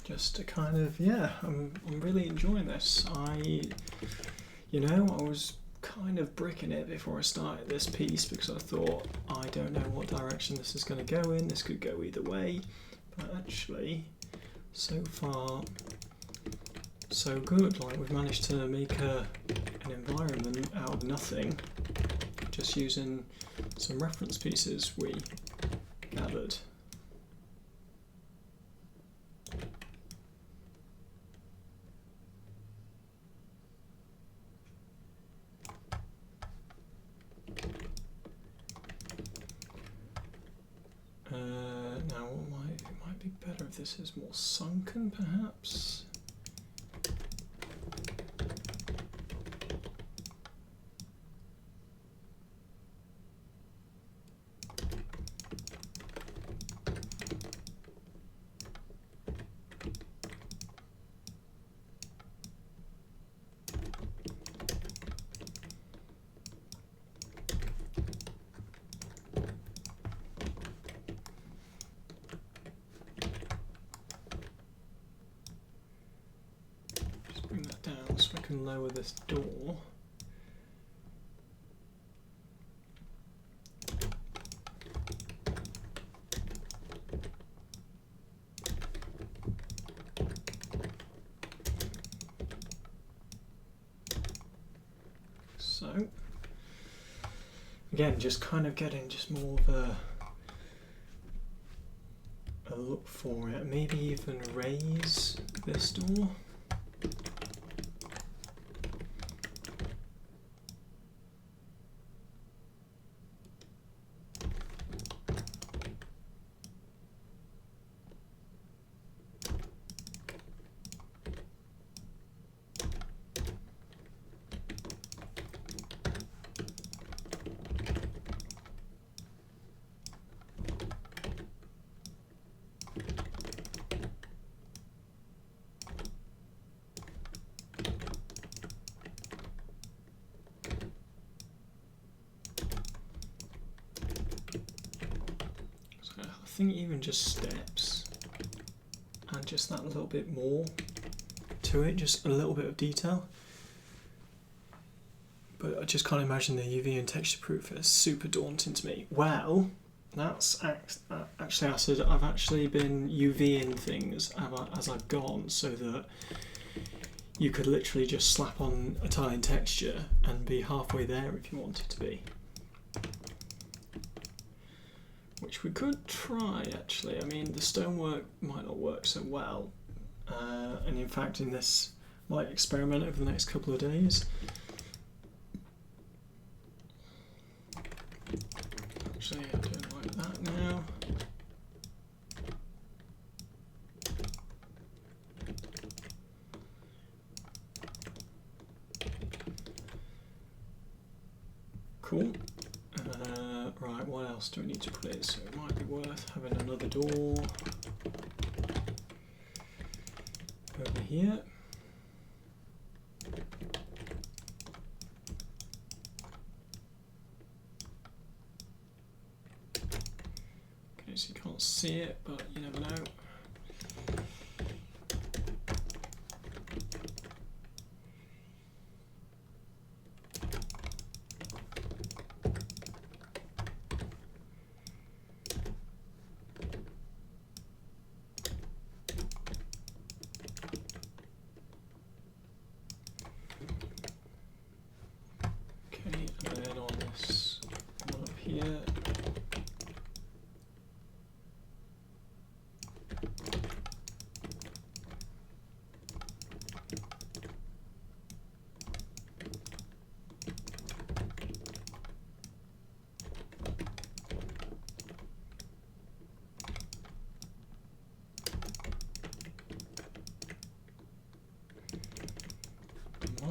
Just to kind of, yeah, I'm really enjoying this. You know, I was kind of bricking it before I started this piece because I thought, I don't know what direction this is going to go in, this could go either way, but actually, so far, so good. Like, we've managed to make an environment out of nothing, just using some reference pieces we gathered. Now, it might be better if this is more sunken, perhaps. Bring that down so I can lower this door. So, again, just kind of getting just more of a look for it. Maybe even raise this door. I think even just steps and just that little bit more to it, just a little bit of detail. But I just can't imagine the UV and texture proof is super daunting to me. Well, that's actually acid. I've actually been UVing things as I've gone so that you could literally just slap on a tiling texture and be halfway there if you wanted to be. Which we could try, actually. I mean, the stonework might not work so well, and in fact in this might experiment over the next couple of days. Actually, I'm doing like that now. Cool. Right, what else do we need to put in? So it might be worth having another door over here. Okay, so you can't see it, but you never know.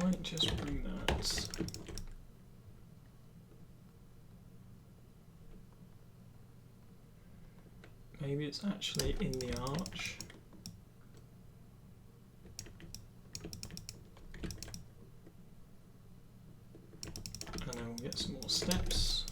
might just bring that. Maybe it's actually in the arch. And then we'll get some more steps.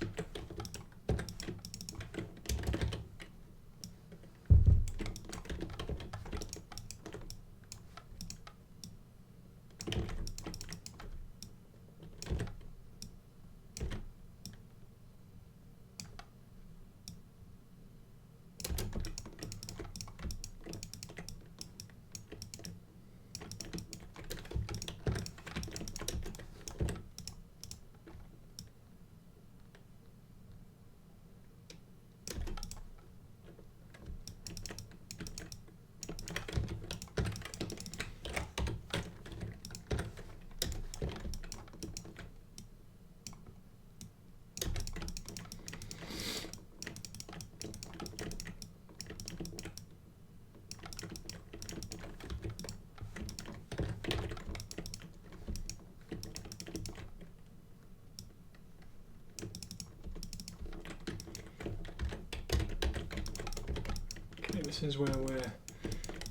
This is where we're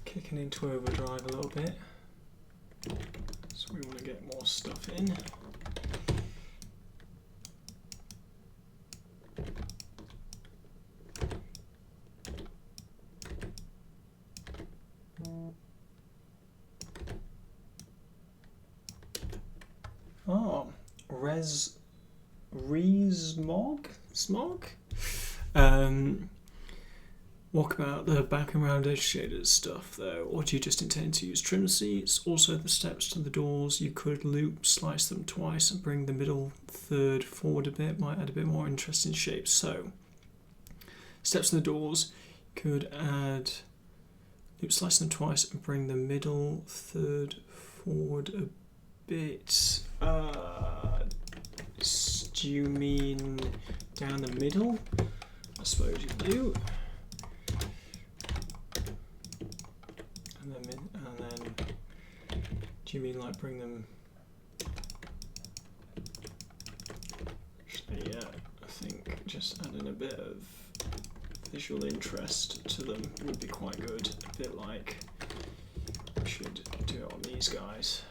kicking into overdrive a little bit, so we want to get more stuff in. Oh, Smog? What about the back and round edge shaders stuff though, or do you just intend to use trim seats? Also the steps to the doors, you could loop slice them twice and bring the middle third forward a bit, might add a bit more interesting shape. So steps to the doors, could add loop slice them twice and bring the middle third forward a bit. Do you mean down the middle? I suppose you do. And then, do you mean like bring them? Actually, yeah, I think just adding a bit of visual interest to them would be quite good. A bit like we should do it on these guys.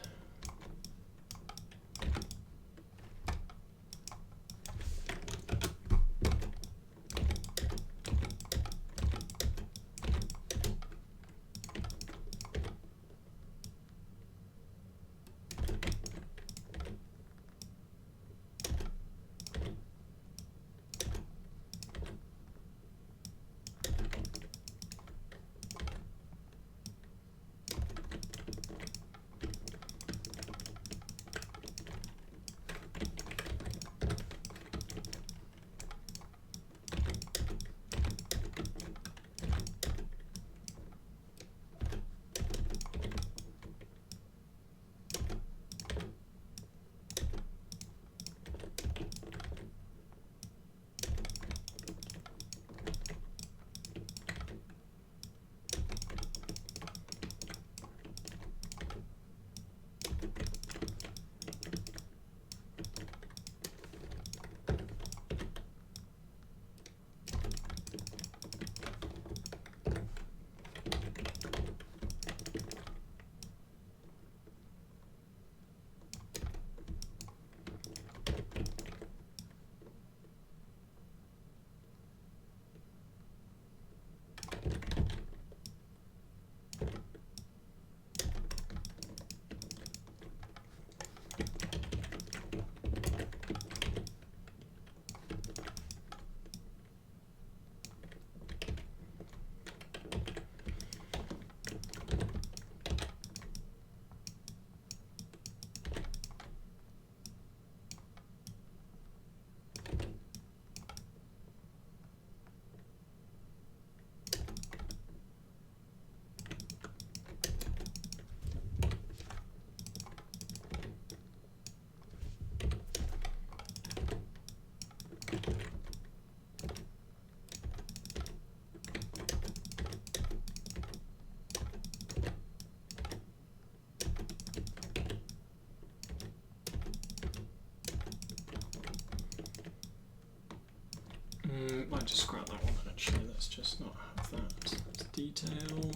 might just scrap that one actually. Let's just not have that as detail.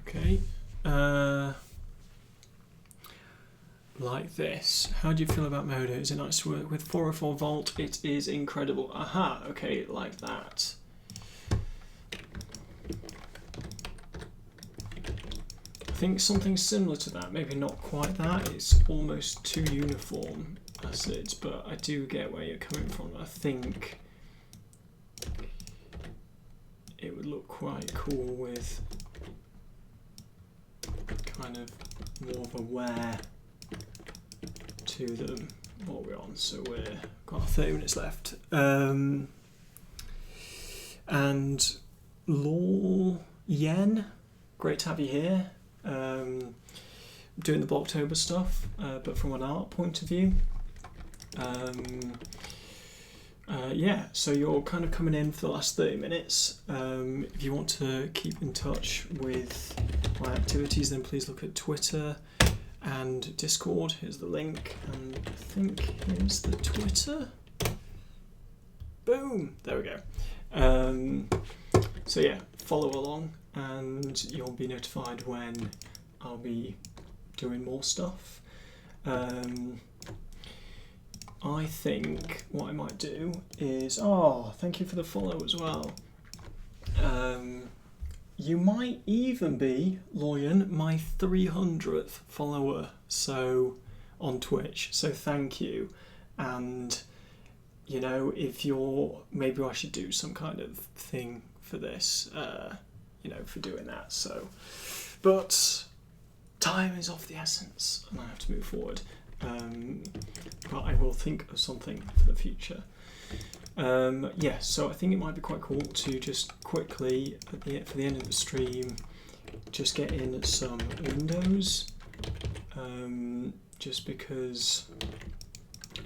Okay. Like this. How do you feel about Modo? Is it nice to work with? 404 volt, it is incredible. Aha, okay, like that. I think something similar to that, maybe not quite that. It's almost too uniform as it, but I do get where you're coming from. I think it would look quite cool with kind of more of a wear to them. What are we on? So we're got 30 minutes left. And Law Yen, great to have you here. Doing the Blocktober stuff, but from an art point of view. Yeah, so you're kind of coming in for the last 30 minutes. If you want to keep in touch with my activities, then please look at Twitter and Discord. Here's the link, and I think here's the Twitter. Boom! There we go. So yeah, follow along and you'll be notified when I'll be doing more stuff. I think what I might do is, thank you for the follow as well. You might even be, Loyan, my 300th follower on Twitch, so thank you. And, you know, if you're, maybe I should do some kind of thing for this, you know, for doing that. So, but time is of the essence and I have to move forward. But I will think of something for the future. Yeah, so I think it might be quite cool to just quickly, for the end of the stream, just get in some windows. Just because,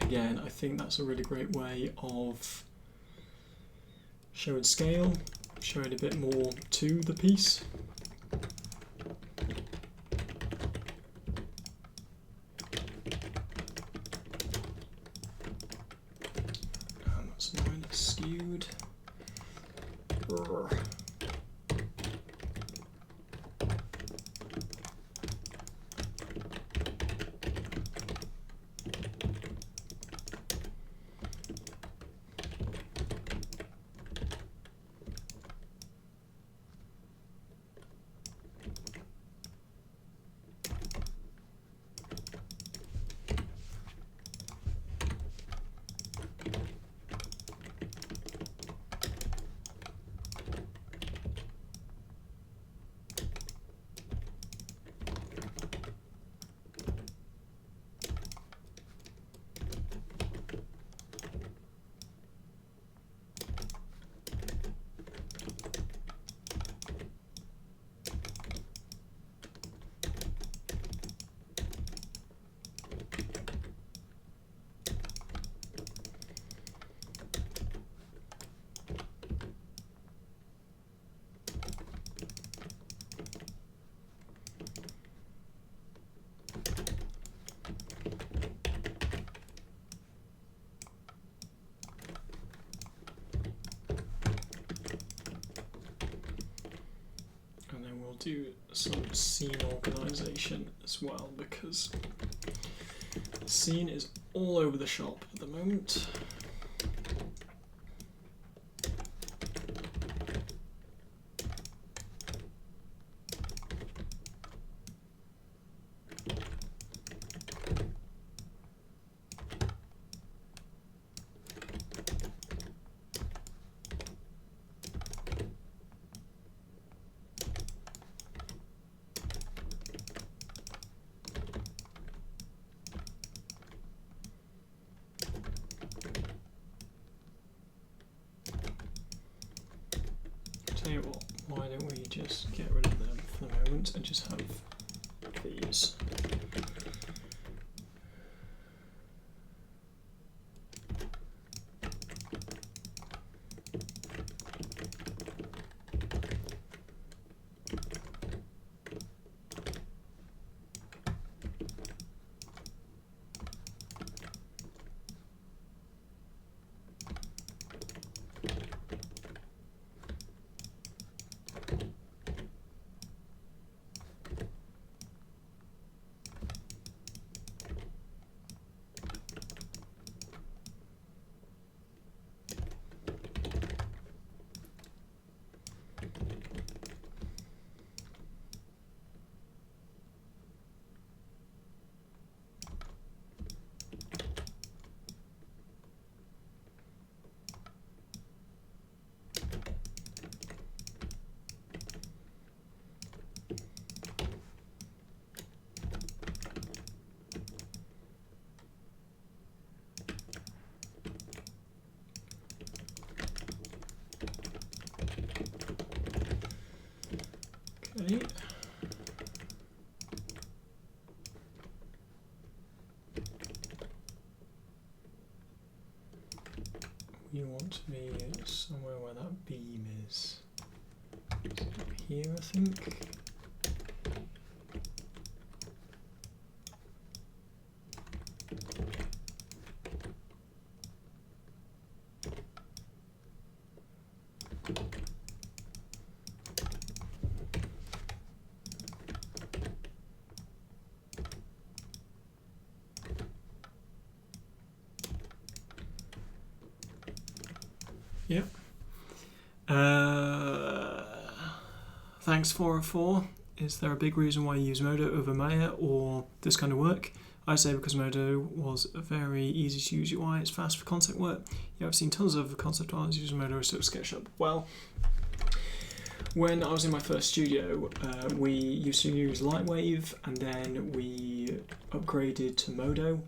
again, I think that's a really great way of showing scale, showing a bit more to the piece. That's annoying, it's skewed. Brr. Do some scene organisation as well, because the scene is all over the shop at the moment. Tell you what, why don't we just get rid of them for the moment and just have these. actually, we want to be somewhere where that beam is. Up here, I think. Yep. Thanks 404. Is there a big reason why you use Modo over Maya or this kind of work? I say because Modo was a very easy to use UI. It's fast for concept work. Yeah, I've seen tons of concept artists using Modo instead of SketchUp. Well, when I was in my first studio, we used to use Lightwave, and then we upgraded to Modo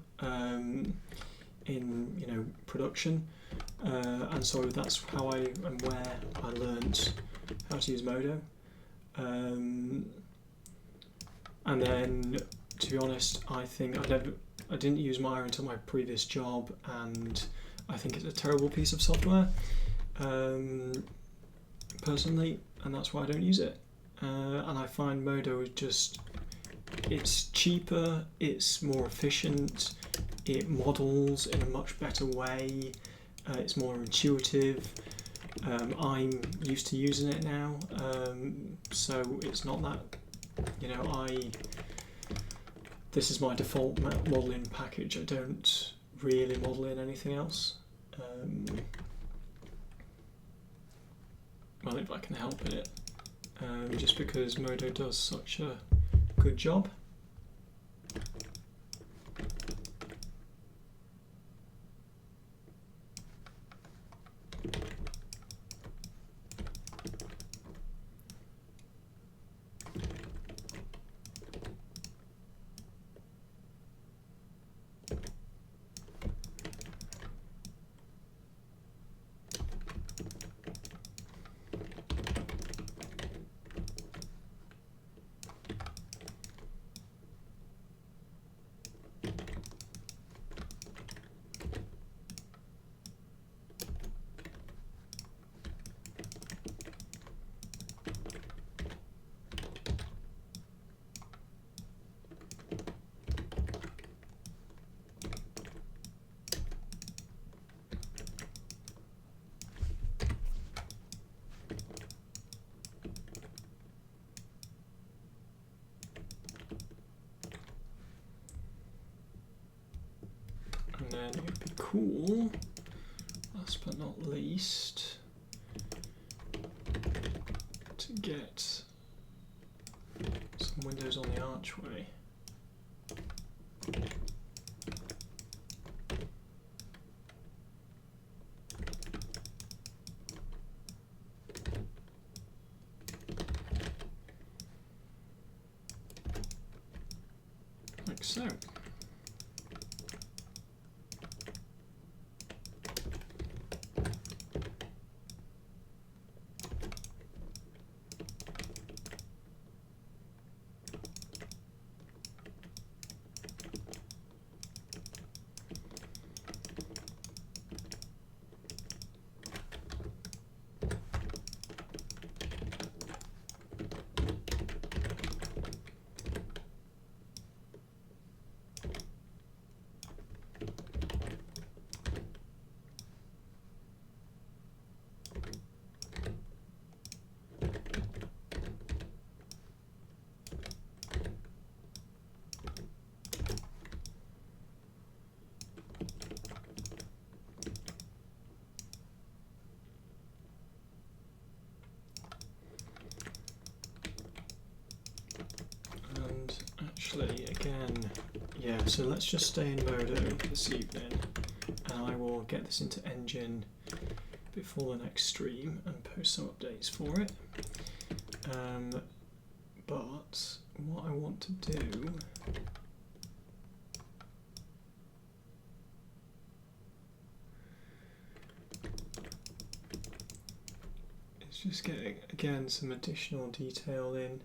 in production. And so that's how and where I learnt how to use Modo. And then, to be honest, I think I didn't use Maya until my previous job, and I think it's a terrible piece of software, personally, and that's why I don't use it. And I find Modo it's cheaper, it's more efficient, it models in a much better way. It's more intuitive. I'm used to using it now, so it's not that, this is my default modelling package. I don't really model in anything else. Well, if I can help it, just because Modo does such a good job. And then it would be cool, last but not least, to get some windows on the archway. Like so. Actually, again, yeah, so let's just stay in Modo this evening, and I will get this into Engine before the next stream and post some updates for it. But what I want to do is just get, again, some additional detail in.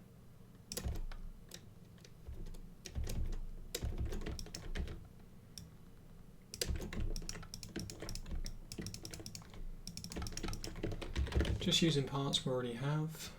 Just using parts we already have.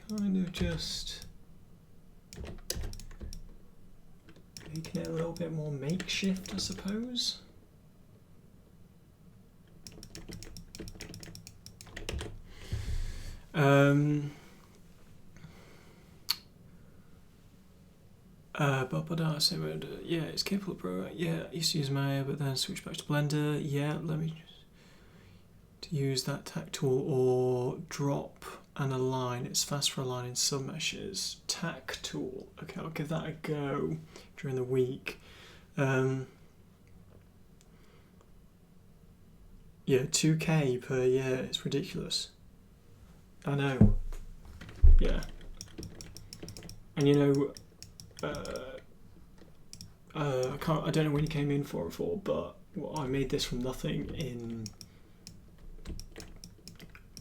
Kind of just making it a little bit more makeshift, I suppose. Yeah, it's capable of Pro. Yeah, I used to use Maya, but then switch back to Blender. Yeah, let me just use that tack tool or drop and align. It's fast for aligning submeshes. Tack tool. Okay, I'll give that a go during the week. Yeah, 2K per year. It's ridiculous. I know. Yeah. And you know, I don't know when you came in for it for, but I made this from nothing in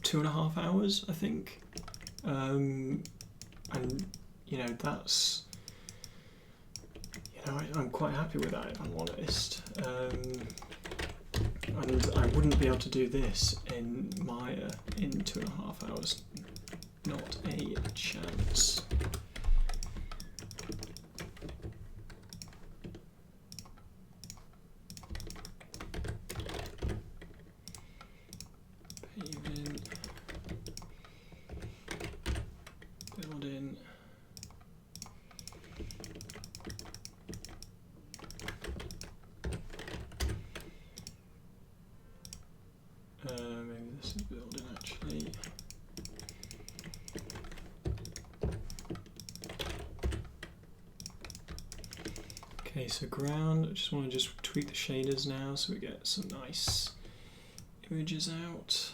2.5 hours, I think. And you know, that's, you know, I'm quite happy with that, if I'm honest. And I wouldn't be able to do this in Maya in 2.5 hours. Not a chance. Paving. Building. Maybe this is building actually. Okay, so ground, I just want to tweak the shaders now so we get some nice images out.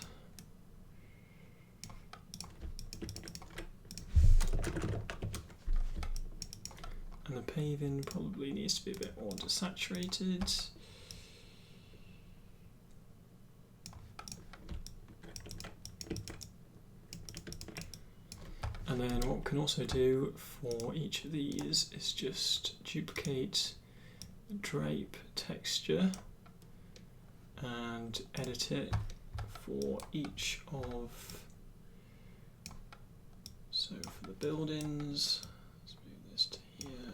And the paving probably needs to be a bit more desaturated. And then what we can also do for each of these is just duplicate the drape texture and edit it for each of, so for the buildings, let's move this to here.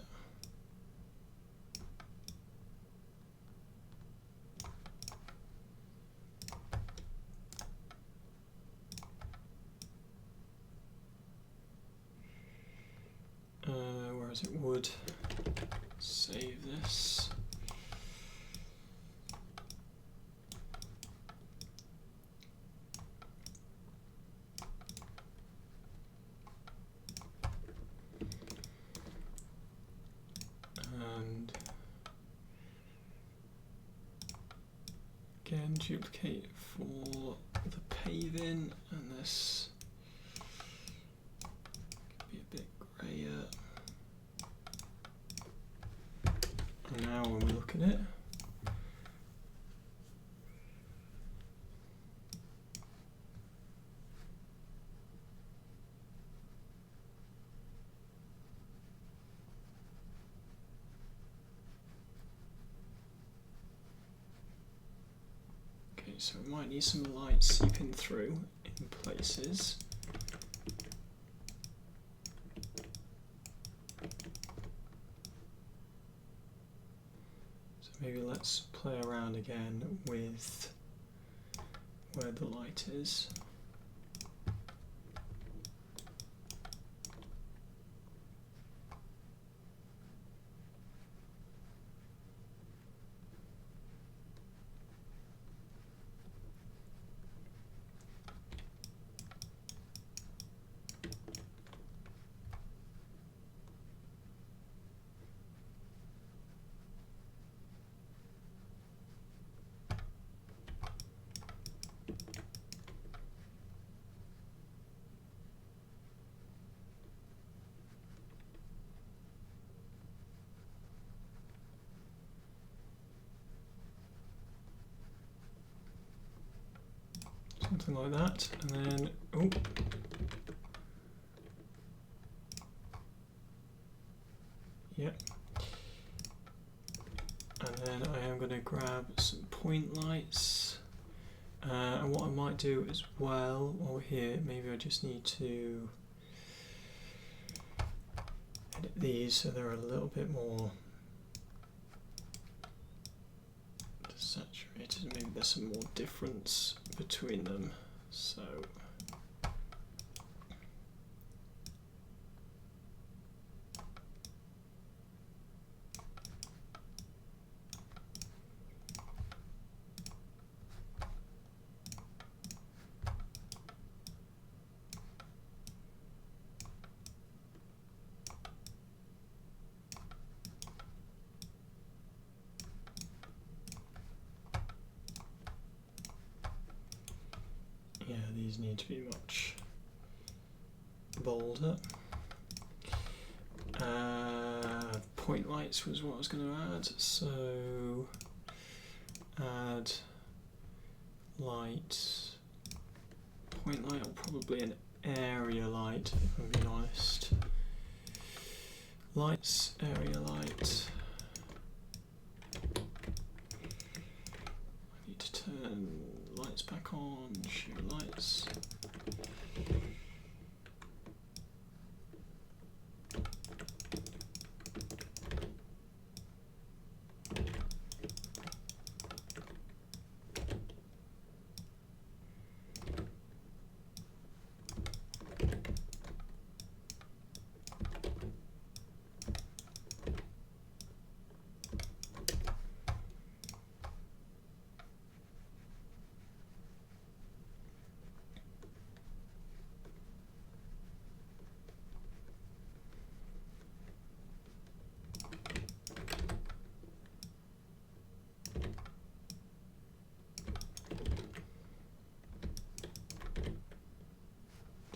Whereas it would save this. And again, duplicate for the paving, and this could be a bit grayer. And now when we look at it, okay, so we might need some light seeping through in places. maybe let's play around again with where the light is. Something like that, and then, oh, yep. And then I am going to grab some point lights, and what I might do as well, while we're here, maybe I just need to edit these so they're a little bit more saturated. Maybe there's some more difference between them. So yeah, these need to be much bolder. Point lights was what I was going to add, so add light, point light, or probably an area light if I'm being honest. Lights, area light. I need to turn lights back on, show lights.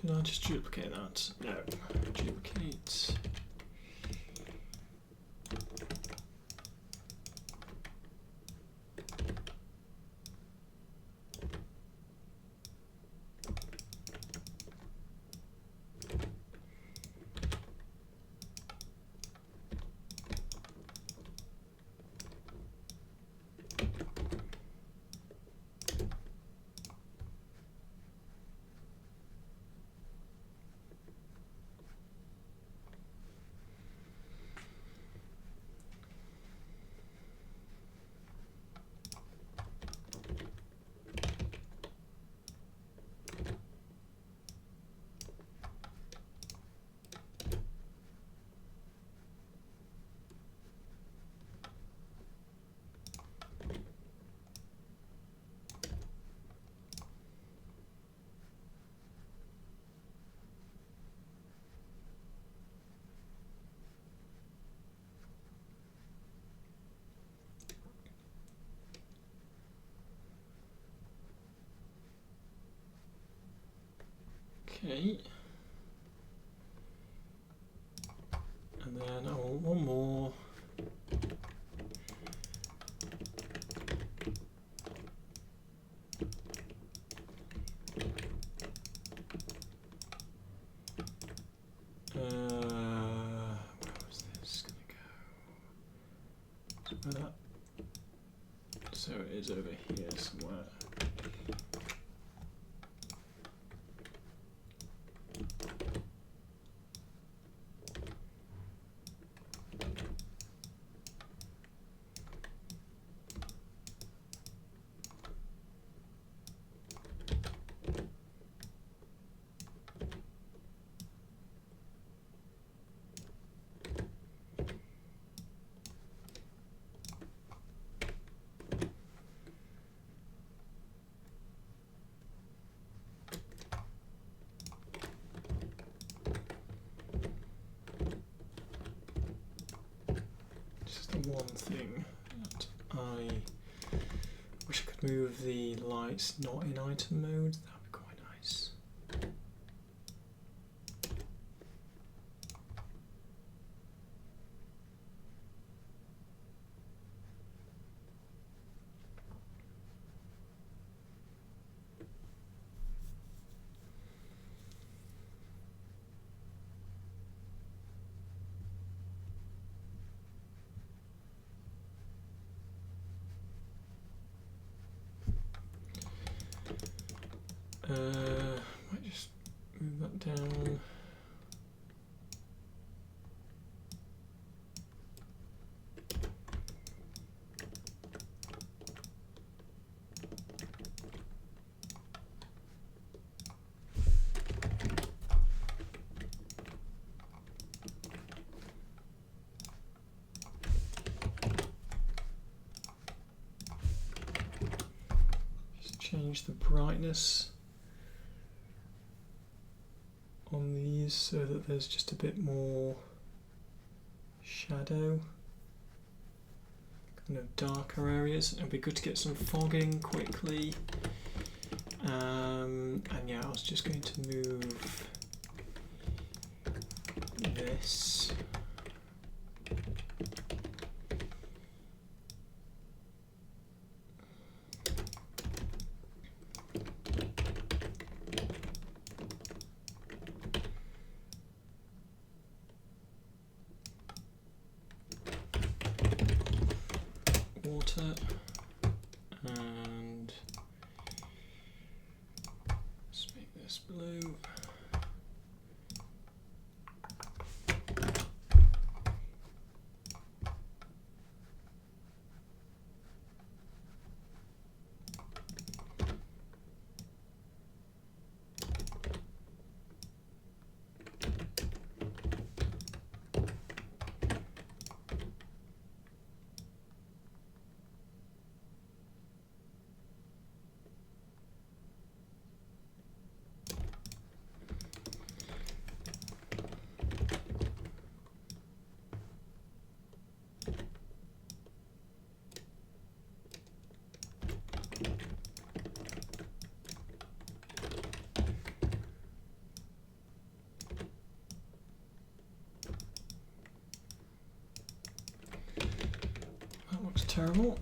Did I just duplicate that? No. Duplicate. Okay. And then I want one more. Where was this going to go? So it is over here somewhere. one thing that I wish I could move the lights not in item mode. That'd be quite nice. Might just move that down. Just change the brightness on these so that there's just a bit more shadow, kind of darker areas. It'd be good to get some fogging quickly. And yeah, I was just going to move this. Water, and let's make this blue. That looks terrible.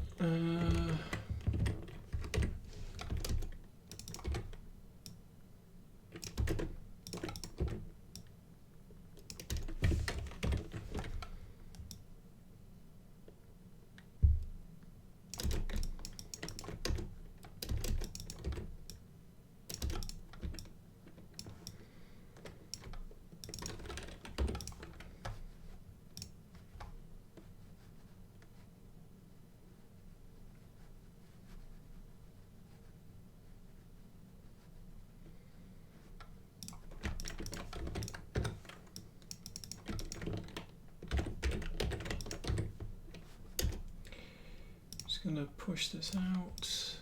Going to push this out.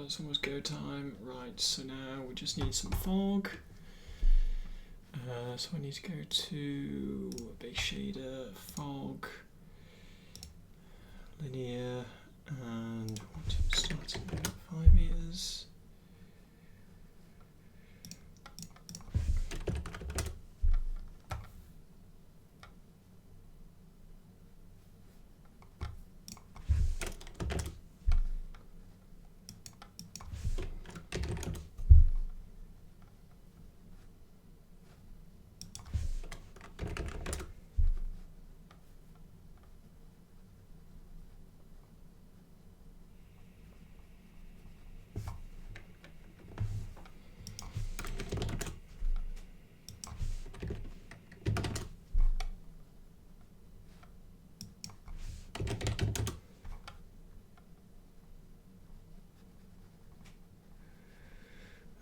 it's almost go time. Right, so now we just need some fog. So I need to go to base shader, fog, linear, and I want to start at 5 meters.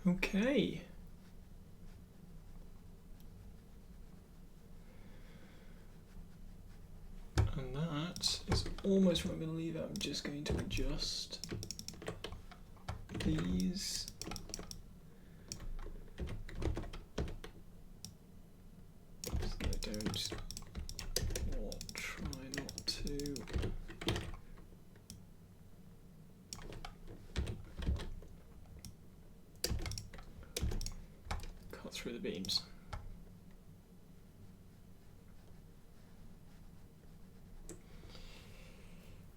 Okay. And that is almost where I'm going to leave it. I'm just going to adjust these. So I don't, or try not to. Cut through the beams.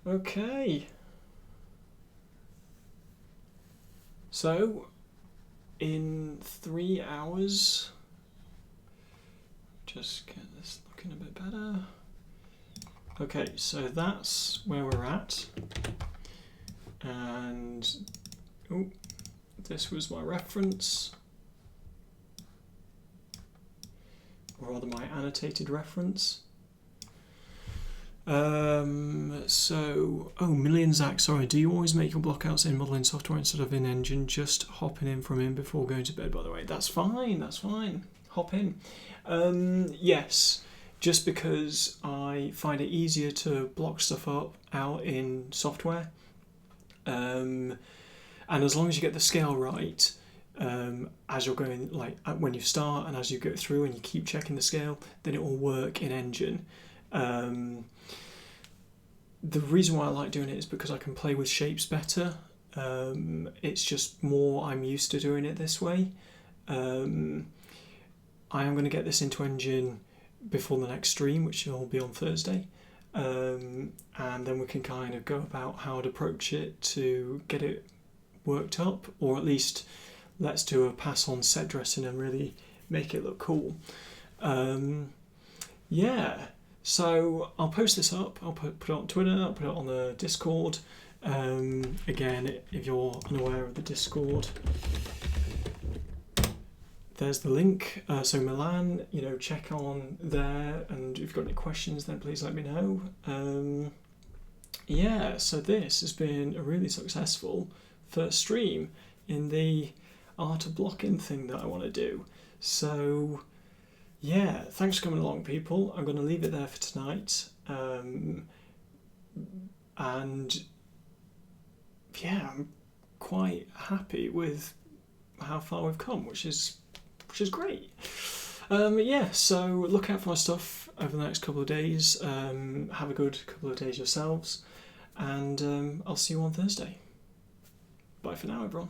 Okay. So, in 3 hours, just get this looking a bit better. Okay, so that's where we're at. And, oh, this was my reference. Or rather my annotated reference. Million Zach, sorry, do you always make your blockouts in modelling software instead of in engine? Just hopping in from in before going to bed, by the way. That's fine, that's fine. Hop in. Yes, just because I find it easier to block stuff up out in software. And as long as you get the scale right, as you're going, like when you start and as you go through and you keep checking the scale, then it will work in engine. The reason why I like doing it is because I can play with shapes better. It's just more, I'm used to doing it this way. I am going to get this into engine before the next stream, which will be on Thursday. And then we can kind of go about how to approach it to get it worked up, or at least let's do a pass on set dressing and really make it look cool. Yeah. So I'll post this up, I'll put it on Twitter, I'll put it on the Discord. Again, if you're unaware of the Discord, there's the link. So Milan, check on there, and if you've got any questions, then please let me know. Yeah, so this has been a really successful first stream in the art of blocking thing that I want to do. So yeah, thanks for coming along, people. I'm going to leave it there for tonight. And yeah, I'm quite happy with how far we've come, which is great. Yeah, so look out for my stuff over the next couple of days. Have a good couple of days yourselves, and I'll see you on Thursday. Bye for now, everyone.